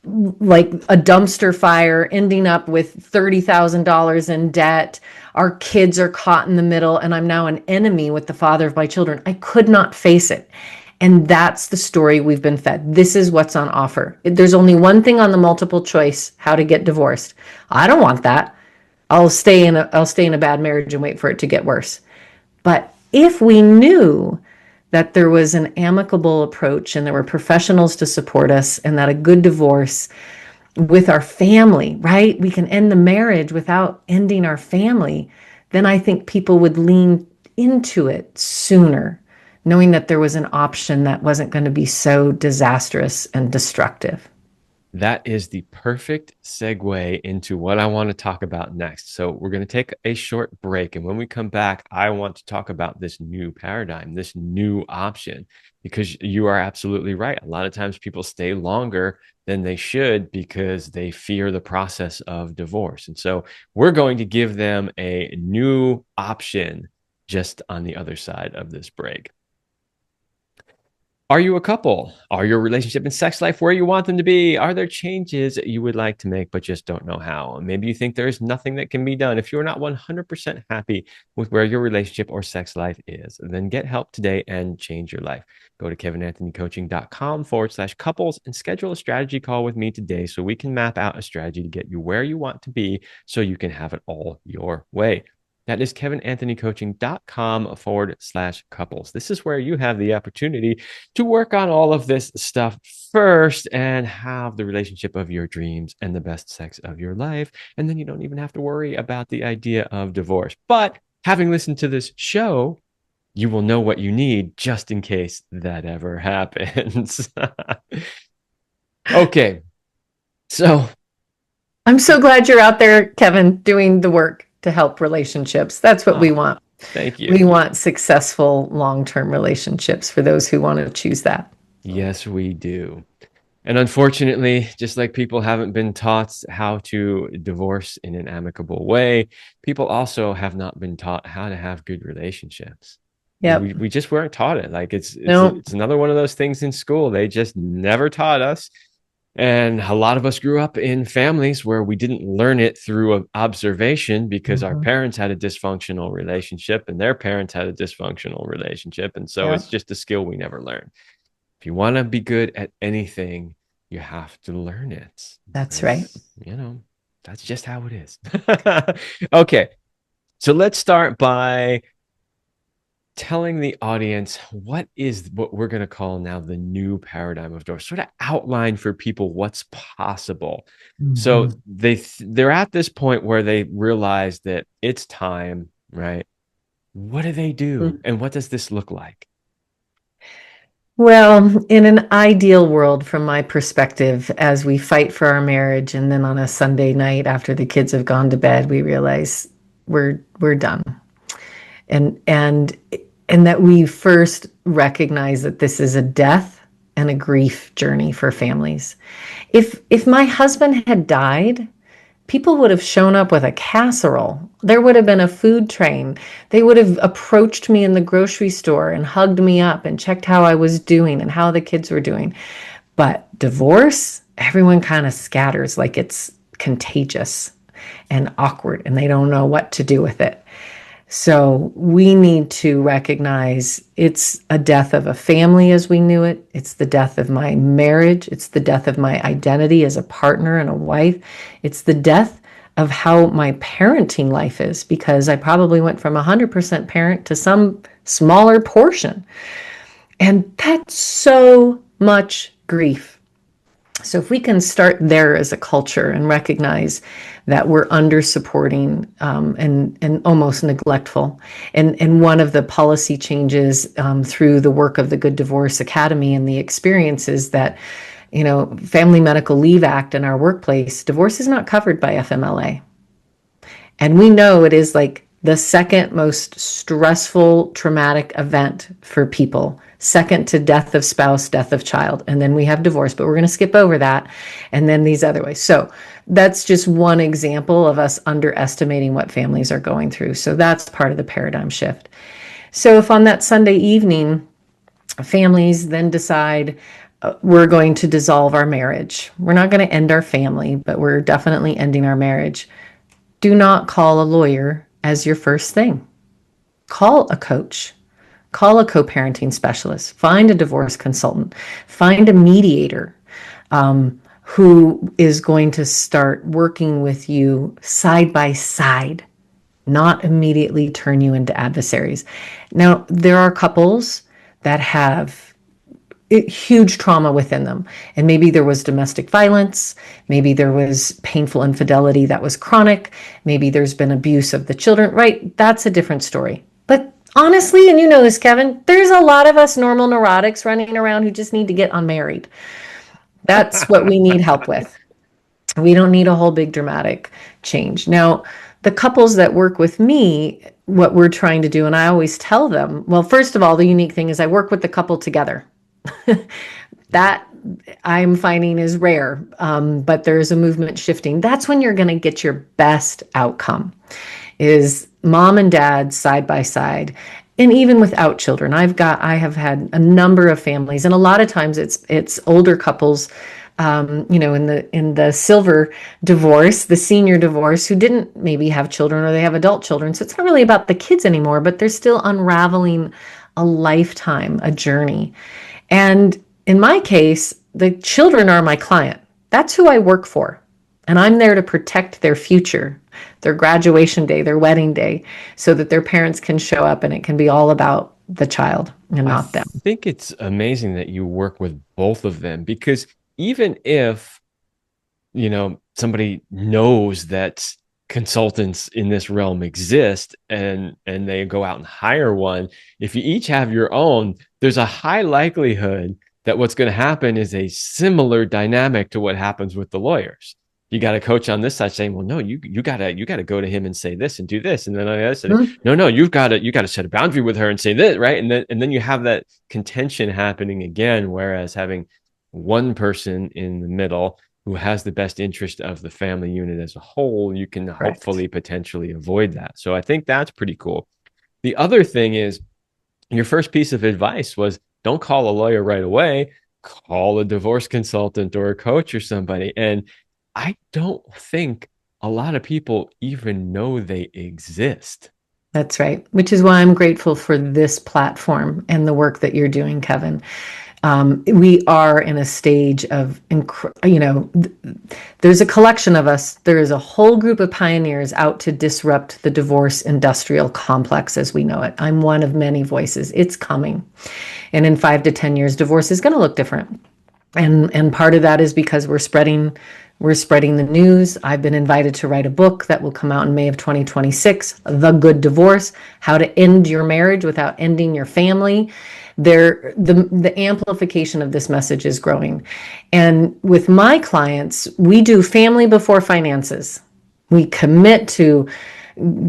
like a dumpster fire, ending up with $30,000 in debt. Our kids are caught in the middle, and I'm now an enemy with the father of my children. I could not face it. And that's the story we've been fed. This is what's on offer. There's only one thing on the multiple choice: how to get divorced. I don't want that. I'll stay in a bad marriage and wait for it to get worse. But if we knew that there was an amicable approach and there were professionals to support us, and that a good divorce with our family, right? We can end the marriage without ending our family. Then I think people would lean into it sooner, knowing that there was an option that wasn't going to be so disastrous and destructive. That is the perfect segue into what I want to talk about next. So, we're going to take a short break. And when we come back, I want to talk about this new paradigm, this new option, because you are absolutely right. A lot of times people stay longer than they should because they fear the process of divorce. And so, we're going to give them a new option just on the other side of this break. Are you a couple? Are your relationship and sex life where you want them to be? Are there changes you would like to make but just don't know how? Maybe you think there is nothing that can be done. If you're not 100% happy with where your relationship or sex life is, then get help today and change your life. Go to kevinanthonycoaching.com/couples and schedule a strategy call with me today so we can map out a strategy to get you where you want to be so you can have it all your way. That is kevinanthonycoaching.com/couples. This is where you have the opportunity to work on all of this stuff first and have the relationship of your dreams and the best sex of your life. And then you don't even have to worry about the idea of divorce. But having listened to this show, you will know what you need just in case that ever happens. Okay. So I'm so glad you're out there, Kevin, doing the work to help relationships. That's what we want. thank you. We want successful long-term relationships for those who want to choose that. Yes, we do. And unfortunately, just like people haven't been taught how to divorce in an amicable way, people also have not been taught how to have good relationships. Yep. We just weren't taught it. Like No. it's another one of those things in school. They just never taught us. And a lot of us grew up in families where we didn't learn it through observation because our parents had a dysfunctional relationship and their parents had a dysfunctional relationship. And so it's just a skill we never learned. If you want to be good at anything, you have to learn it. That's right. That's just how it is. Okay. So let's start by telling the audience what we're going to call now the new paradigm of divorce, sort of outline for people what's possible. So they're at this point where they realize that it's time, right? What do they do? And what does this look like? Well, in an ideal world, from my perspective, as we fight for our marriage, and then on a Sunday night after the kids have gone to bed, we realize we're done. And that we first recognize that this is a death and a grief journey for families. If my husband had died, people would have shown up with a casserole. There would have been a food train. They would have approached me in the grocery store and hugged me up and checked how I was doing and how the kids were doing. But divorce, everyone kind of scatters like it's contagious and awkward, and they don't know what to do with it. So we need to recognize it's a death of a family as we knew it. It's the death of my marriage. It's the death of my identity as a partner and a wife. It's the death of how my parenting life is, because I probably went from 100% parent to some smaller portion. And that's so much grief. So if we can start there as a culture and recognize that we're under supporting and almost neglectful. And one of the policy changes through the work of the Good Divorce Academy and the experiences that Family Medical Leave Act in our workplace, divorce is not covered by FMLA. And we know it is like the second most stressful, traumatic event for people, second to death of spouse, death of child. And then we have divorce, but we're going to skip over that. And then these other ways. So that's just one example of us underestimating what families are going through. So that's part of the paradigm shift. So if on that Sunday evening, families then decide we're going to dissolve our marriage, we're not going to end our family, but we're definitely ending our marriage. Do not call a lawyer as your first thing. Call a coach. Call a co-parenting specialist. Find a divorce consultant. Find a mediator who is going to start working with you side by side, not immediately turn you into adversaries. Now, there are couples that have huge trauma within them. And maybe there was domestic violence. Maybe there was painful infidelity that was chronic. Maybe there's been abuse of the children, right? That's a different story. But honestly, and you know this, Kevin, there's a lot of us normal neurotics running around who just need to get unmarried. That's what we need help with. We don't need a whole big dramatic change. Now, the couples that work with me, what we're trying to do, and I always tell them, well, first of all, the unique thing is I work with the couple together. That I'm finding is rare, but there's a movement shifting. That's when you're going to get your best outcome, is mom and dad side by side. And even without children, I have had a number of families, and a lot of times it's older couples, in the silver divorce, the senior divorce, who didn't maybe have children or they have adult children. So it's not really about the kids anymore, but they're still unraveling a lifetime, a journey. And in my case, the children are my client. That's who I work for. And I'm there to protect their future, their graduation day, their wedding day, so that their parents can show up and it can be all about the child and not them. I think it's amazing that you work with both of them, because even if, somebody knows that consultants in this realm exist and they go out and hire one, if you each have your own, there's a high likelihood that what's going to happen is a similar dynamic to what happens with the lawyers. You got a coach on this side saying, well, no, you gotta go to him and say this and do this. And then on the other side, no, you gotta set a boundary with her and say this, right? And then you have that contention happening again, whereas having one person in the middle who has the best interest of the family unit as a whole, you can hopefully potentially avoid that. So I think that's pretty cool. The other thing is, your first piece of advice was, don't call a lawyer right away, call a divorce consultant or a coach or somebody. And I don't think a lot of people even know they exist. That's right, which is why I'm grateful for this platform and the work that you're doing, Kevin. We are in a stage of, there's a collection of us. There is a whole group of pioneers out to disrupt the divorce industrial complex as we know it. I'm one of many voices. It's coming. And in 5 to 10 years, divorce is going to look different. And part of that is because we're spreading the news. I've been invited to write a book that will come out in May of 2026, The Good Divorce, How to End Your Marriage Without Ending Your Family. The amplification of this message is growing. And with my clients, we do family before finances. We commit to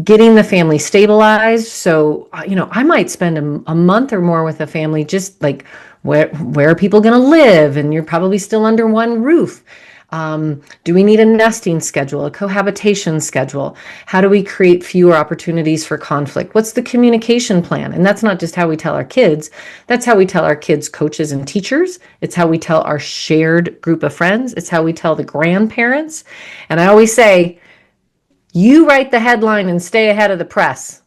getting the family stabilized. So, I might spend a month or more with a family, just like, where are people going to live? And you're probably still under one roof. Do we need a nesting schedule, a cohabitation schedule? How do we create fewer opportunities for conflict? What's the communication plan? And that's not just how we tell our kids. That's how we tell our kids' coaches and teachers. It's how we tell our shared group of friends. It's how we tell the grandparents. And I always say, you write the headline and stay ahead of the press.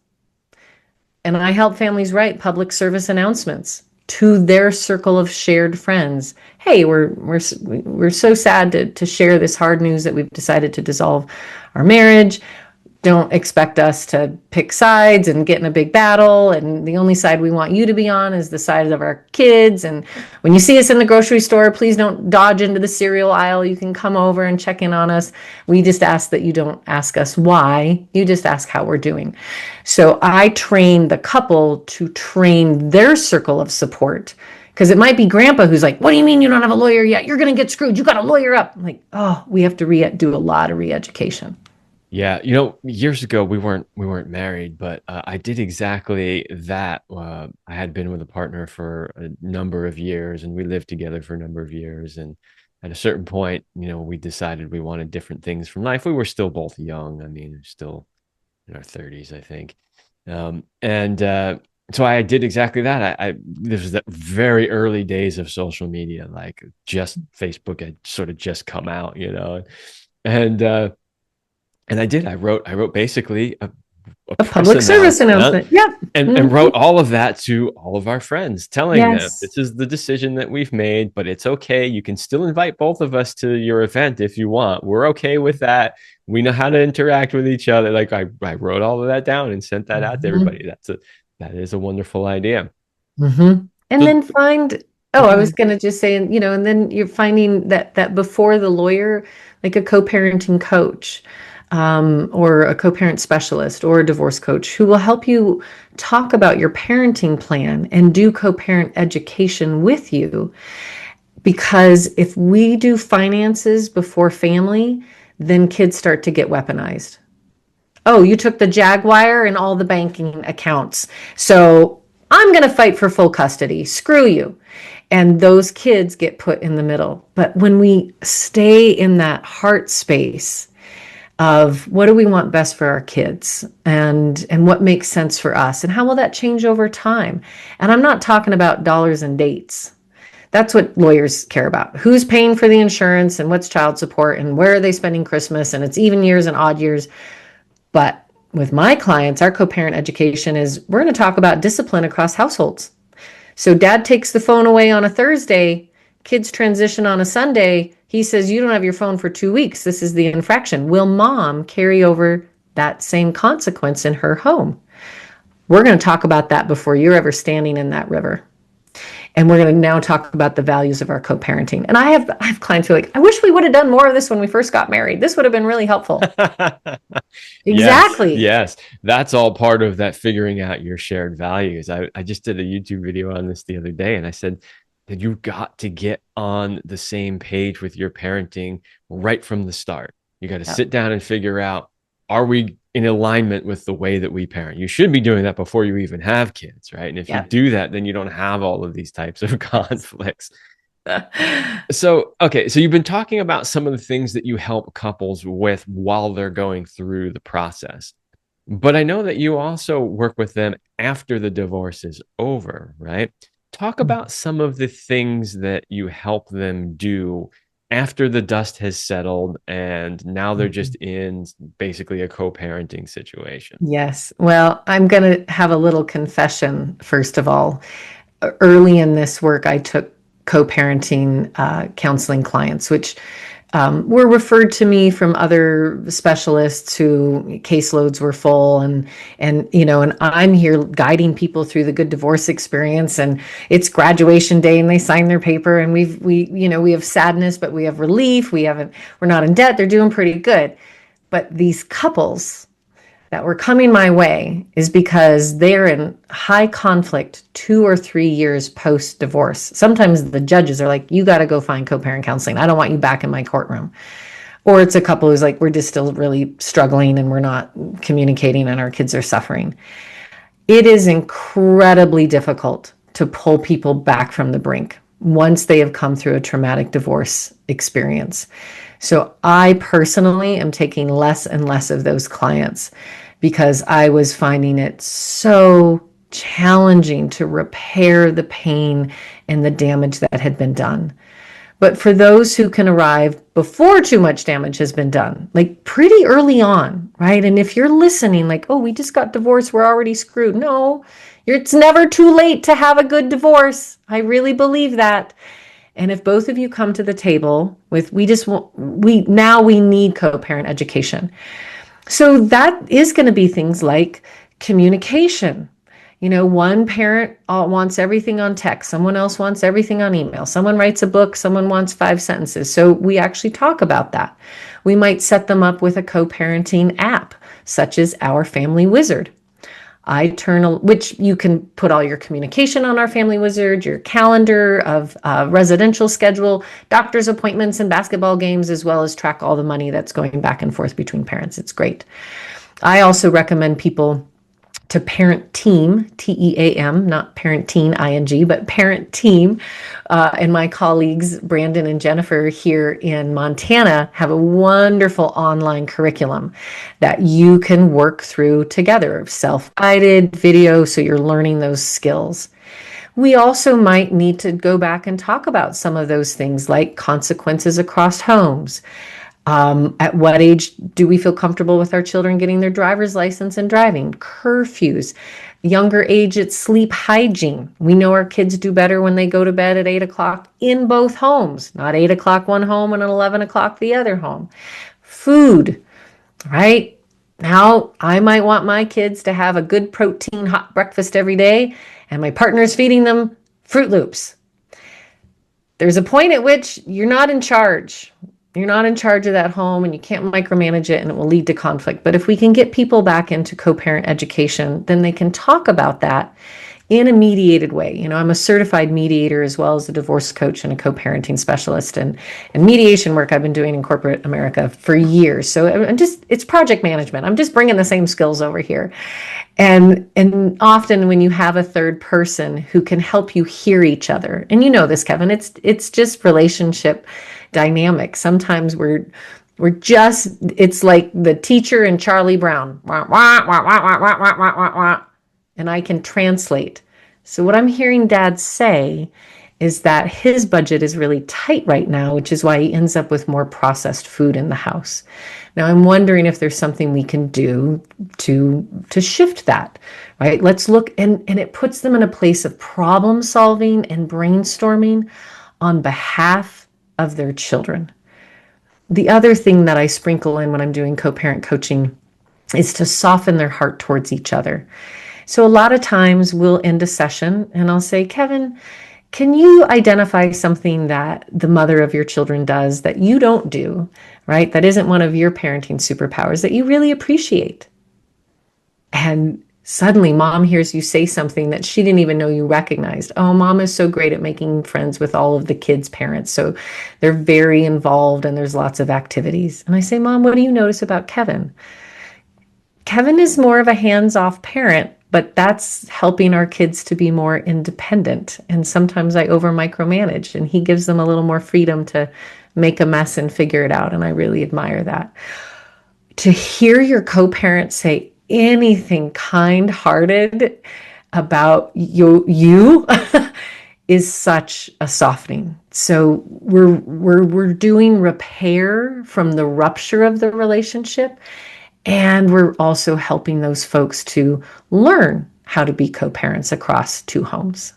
And I help families write public service announcements to their circle of shared friends. Hey, we're so sad to share this hard news that we've decided to dissolve our marriage. Don't expect us to pick sides and get in a big battle. And the only side we want you to be on is the side of our kids. And when you see us in the grocery store, please don't dodge into the cereal aisle. You can come over and check in on us. We just ask that you don't ask us why. You just ask how we're doing. So I train the couple to train their circle of support Because it might be grandpa who's like, what do you mean you don't have a lawyer yet? You're going to get screwed. You got to lawyer up. I'm like, oh, we have to do a lot of re-education. Yeah, years ago we weren't married, but I did exactly that. I had been with a partner for a number of years, and we lived together for a number of years. And at a certain point, we decided we wanted different things from life. We were still both young. I mean, still in our 30s, I think. And so I did exactly that. This was the very early days of social media, like just Facebook had sort of just come out, and I did. I wrote basically a A press public service announcement announcement. Yep. and Mhm. wrote all of that to all of our friends, telling them Yes. this is the decision that we've made, but it's okay. You can still invite both of us to your event if you want. We're okay with that. We know how to interact with each other. Like I wrote all of that down and sent that out to Mhm. everybody. That is a wonderful idea. And So then find, oh, I okay. was going to just say, and then you're finding that before the lawyer, like a co-parenting coach, or a co-parent specialist or a divorce coach who will help you talk about your parenting plan and do co-parent education with you. Because if we do finances before family, then kids start to get weaponized. Oh, you took the Jaguar and all the banking accounts. So I'm going to fight for full custody. Screw you. And those kids get put in the middle. But when we stay in that heart space of what do we want best for our kids and what makes sense for us and how will that change over time? And I'm not talking about dollars and dates. That's what lawyers care about. Who's paying for the insurance and what's child support and where are they spending Christmas and it's even years and odd years. But with my clients, our co-parent education is we're going to talk about discipline across households. So dad takes the phone away on a Thursday, kids transition on a Sunday. He says, you don't have your phone for 2 weeks. This is the infraction. Will mom carry over that same consequence in her home? We're going to talk about that before you're ever standing in that river. And we're going to now talk about the values of our co-parenting. And I have clients who are like, I wish we would have done more of this when we first got married. This would have been really helpful. Yes, Exactly. yes. That's all part of that figuring out your shared values. I just did a YouTube video on this the other day, and I said that you've got to get on the same page with your parenting right from the start. You got to Yeah. sit down and figure out, are we in alignment with the way that we parent? You should be doing that before you even have kids, right? And if you Yeah. do that, then you don't have all of these types of conflicts. So, okay, so you've been talking about some of the things that you help couples with while they're going through the process. But I know that you also work with them after the divorce is over, right? Talk about some of the things that you help them do after the dust has settled and now they're just in basically a co-parenting situation. Yes. Well, I'm going to have a little confession, first of all. Early in this work, I took co-parenting counseling clients, which were referred to me from other specialists who caseloads were full, and I'm here guiding people through the good divorce experience, and it's graduation day, and they sign their paper, and we have sadness, but we have relief. We're not in debt. They're doing pretty good, but these couples that were coming my way is because they're in high conflict 2 or 3 years post divorce. Sometimes the judges are like, you got to go find co-parent counseling. I don't want you back in my courtroom. Or it's a couple who's like, we're just still really struggling and we're not communicating and our kids are suffering. It is incredibly difficult to pull people back from the brink once they have come through a traumatic divorce experience. So I personally am taking less and less of those clients because I was finding it so challenging to repair the pain and the damage that had been done. But for those who can arrive before too much damage has been done, like pretty early on, right? And if you're listening, like, oh, we just got divorced, we're already screwed. No, it's never too late to have a good divorce. I really believe that. And if both of you come to the table with, we need co-parent education. So that is going to be things like communication. One parent wants everything on text. Someone else wants everything on email. Someone writes a book. Someone wants 5 sentences. So we actually talk about that. We might set them up with a co-parenting app, such as Our Family Wizard. Which you can put all your communication on our Family Wizard, your calendar of residential schedule, doctor's appointments, and basketball games, as well as track all the money that's going back and forth between parents. It's great. I also recommend people to Parent Team, TEAM, not Parent Teen, ING, but Parent Team. And my colleagues, Brandon and Jennifer here in Montana, have a wonderful online curriculum that you can work through together, self-guided video, so you're learning those skills. We also might need to go back and talk about some of those things like consequences across homes. At what age do we feel comfortable with our children getting their driver's license and driving? Curfews. Younger age, it's sleep hygiene. We know our kids do better when they go to bed at 8 o'clock in both homes, not 8 o'clock one home and at 11 o'clock the other home. Food, right? Now, I might want my kids to have a good protein hot breakfast every day, and my partner's feeding them Fruit Loops. There's a point at which you're not in charge. You're not in charge of that home and you can't micromanage it and it will lead to conflict. But if we can get people back into co-parent education, then they can talk about that in a mediated way. You know, I'm a certified mediator as well as a divorce coach and a co-parenting specialist, and mediation work I've been doing in corporate America for years. So it's project management. I'm just bringing the same skills over here. And often when you have a third person who can help you hear each other, and you know this, Kevin, it's just relationship dynamic. Sometimes we're just, it's like the teacher and Charlie Brown. Wah, wah, wah, wah, wah, wah, wah, wah, wah, and I can translate. So what I'm hearing Dad say is that his budget is really tight right now, which is why he ends up with more processed food in the house. Now I'm wondering if there's something we can do to shift that, right? Let's look, and it puts them in a place of problem solving and brainstorming on behalf of their children. The other thing that I sprinkle in when I'm doing co-parent coaching is to soften their heart towards each other. So a lot of times we'll end a session and I'll say, Kevin, can you identify something that the mother of your children does that you don't do, right? That isn't one of your parenting superpowers that you really appreciate. And suddenly mom hears you say something that she didn't even know you recognized. Oh, mom is so great at making friends with all of the kids' parents. So they're very involved and there's lots of activities. And I say, Mom, what do you notice about Kevin? Kevin is more of a hands-off parent, but that's helping our kids to be more independent. And sometimes I over micromanage and he gives them a little more freedom to make a mess and figure it out. And I really admire that. To hear your co-parent say anything kind-hearted about you is such a softening. So we're doing repair from the rupture of the relationship, and we're also helping those folks to learn how to be co-parents across two homes.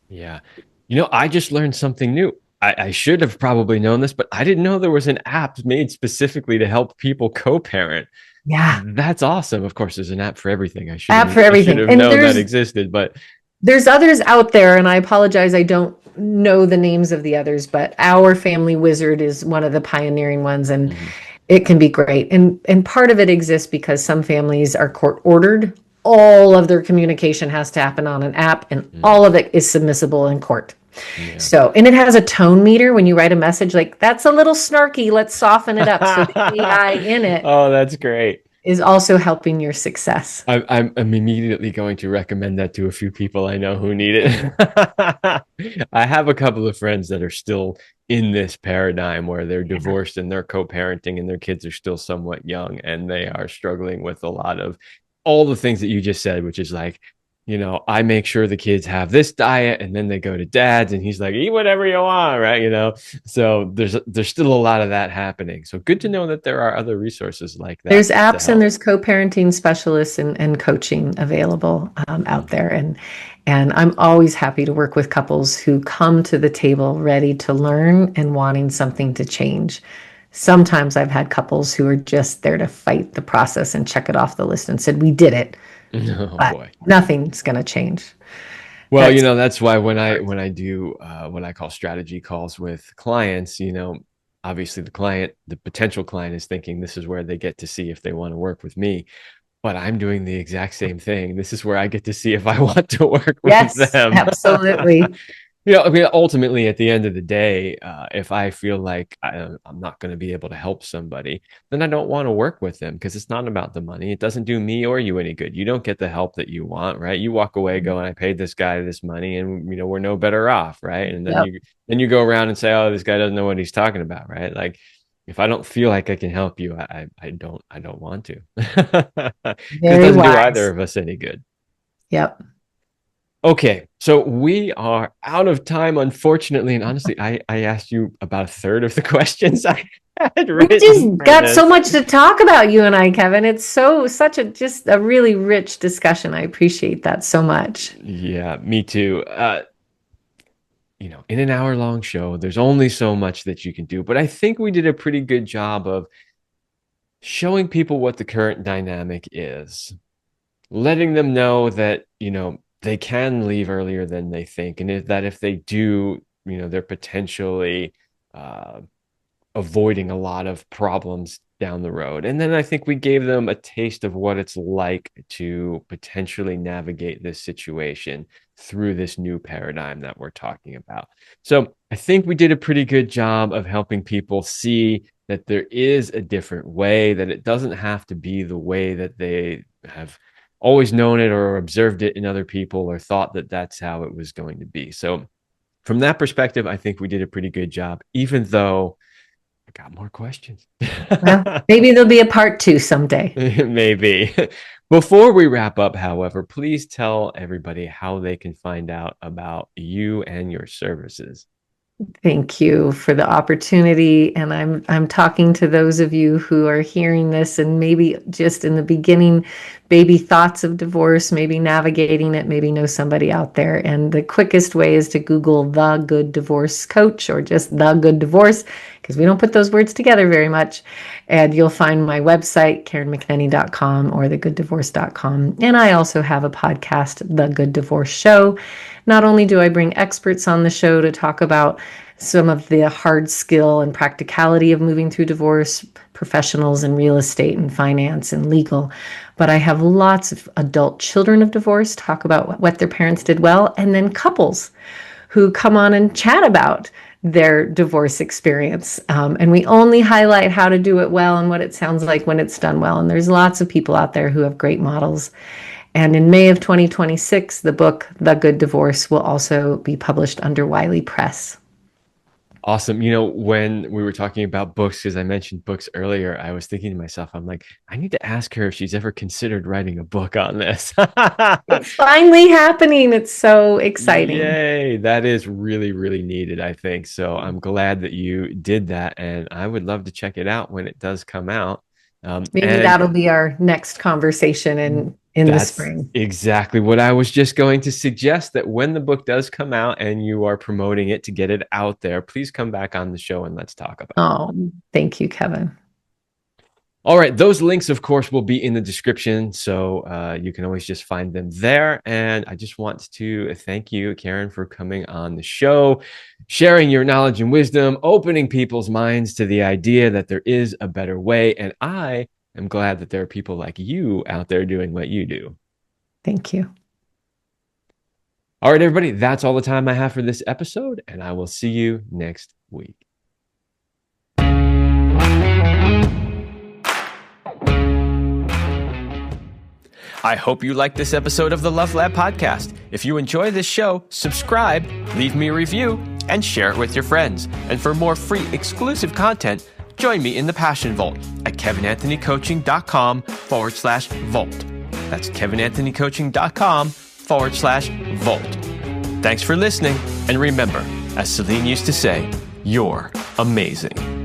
Yeah. You know, I just learned something new. I should have probably known this, but I didn't know there was an app made specifically to help people co-parent. Yeah, That's awesome. Of course, there's an app for everything. app for I should everything. have And known that existed, but there's others out there, and I apologize, I don't know the names of the others, but our Family Wizard is one of the pioneering ones, and mhm. it can be great. And part of it exists because some families are court ordered. All of their communication has to happen on an app, and all of it is submissible in court. Yeah. So, and it has a tone meter when you write a message like, that's a little snarky, let's soften it up. So the AI in it Oh, that's great. is also helping your success. I'm immediately going to recommend that to a few people I know who need it. I have a couple of friends that are still in this paradigm where they're divorced and they're co-parenting and their kids are still somewhat young and they are struggling with a lot of all the things that you just said, which is like, you know, I make sure the kids have this diet and then they go to dad's and he's like, eat whatever you want, right? You know, so there's still a lot of that happening. So good to know that there are other resources like that There's to apps and help. there's co-parenting specialists and coaching available out there. And I'm always happy to work with couples who come to the table ready to learn and wanting something to change. Sometimes I've had couples who are just there to fight the process and check it off the list and said, we did it, Oh but boy. nothing's going to change. Well, you That's know, that's why hard. when I do what I call strategy calls with clients, you know, obviously the client, the potential client is thinking this is where they get to see if they want to work with me. but I'm doing the exact same thing. This is where I get to see if I want to work with Yes, them. absolutely. I mean, ultimately, at the end of the day, if I feel like I'm not going to be able to help somebody, then I don't want to work with them because it's not about the money. It doesn't do me or you any good. You don't get the help that you want, right? You walk away going, I paid this guy this money and, we're no better off, right? And then Yep. you go around and say, oh, this guy doesn't know what he's talking about, right? Like, if I don't feel like I can help you, I don't want to because it Very doesn't do either wise. of us any good. Yep. Okay, so we are out of time, unfortunately. And honestly, I asked you about a third of the questions I had We written just for got so this. much to talk about, you and I, Kevin. It's such a just a really rich discussion. I appreciate that so much. Yeah, me too. In an hour-long show, there's only so much that you can do, but I think we did a pretty good job of showing people what the current dynamic is, letting them know that, they can leave earlier than they think, and that if they do, they're potentially uh, avoiding a lot of problems down the road. And then I think we gave them a taste of what it's like to potentially navigate this situation through this new paradigm that we're talking about. So I think we did a pretty good job of helping people see that there is a different way, that it doesn't have to be the way that they have always known it or observed it in other people or thought that that's how it was going to be. So from that perspective, I think we did a pretty good job, even though I got more questions. Well, maybe there'll be a part two someday. Maybe. Before we wrap up, however, please tell everybody how they can find out about you and your services. Thank you for the opportunity. And I'm talking to those of you who are hearing this and maybe just in the beginning, baby thoughts of divorce, maybe navigating it, maybe know somebody out there. And the quickest way is to Google The Good Divorce Coach or just The Good Divorce, because we don't put those words together very much. And you'll find my website, KarenMcNenny.com or thegooddivorce.com. And I also have a podcast, The Good Divorce Show. Not only do I bring experts on the show to talk about some of the hard skill and practicality of moving through divorce, professionals in real estate and finance and legal, but I have lots of adult children of divorce talk about what their parents did well, and then couples who come on and chat about their divorce experience. And we only highlight how to do it well and what it sounds like when it's done well. And there's lots of people out there who have great models. And in May of 2026, the book, The Good Divorce, will also be published under Wiley Press. Awesome. When we were talking about books, because I mentioned books earlier, I was thinking to myself, I'm like, I need to ask her if she's ever considered writing a book on this. It's finally happening. It's so exciting. Yay. That is really, really needed, I think. So I'm glad that you did that. And I would love to check it out when it does come out. Maybe And that'll be our next conversation in the that's spring. exactly what I was just going to suggest, that when the book does come out and you are promoting it to get it out there, please come back on the show and let's talk about it. Oh, thank you, Kevin. All right. Those links, of course, will be in the description. So you can always just find them there. And I just want to thank you, Karen, for coming on the show, sharing your knowledge and wisdom, opening people's minds to the idea that there is a better way. And I am glad that there are people like you out there doing what you do. Thank you. All right, everybody. That's all the time I have for this episode. And I will see you next week. I hope you liked this episode of the Love Lab podcast. If you enjoy this show, subscribe, leave me a review, and share it with your friends. And for more free exclusive content, join me in the Passion Vault at kevinanthonycoaching.com/vault. That's kevinanthonycoaching.com/vault. Thanks for listening. And remember, as Celine used to say, you're amazing.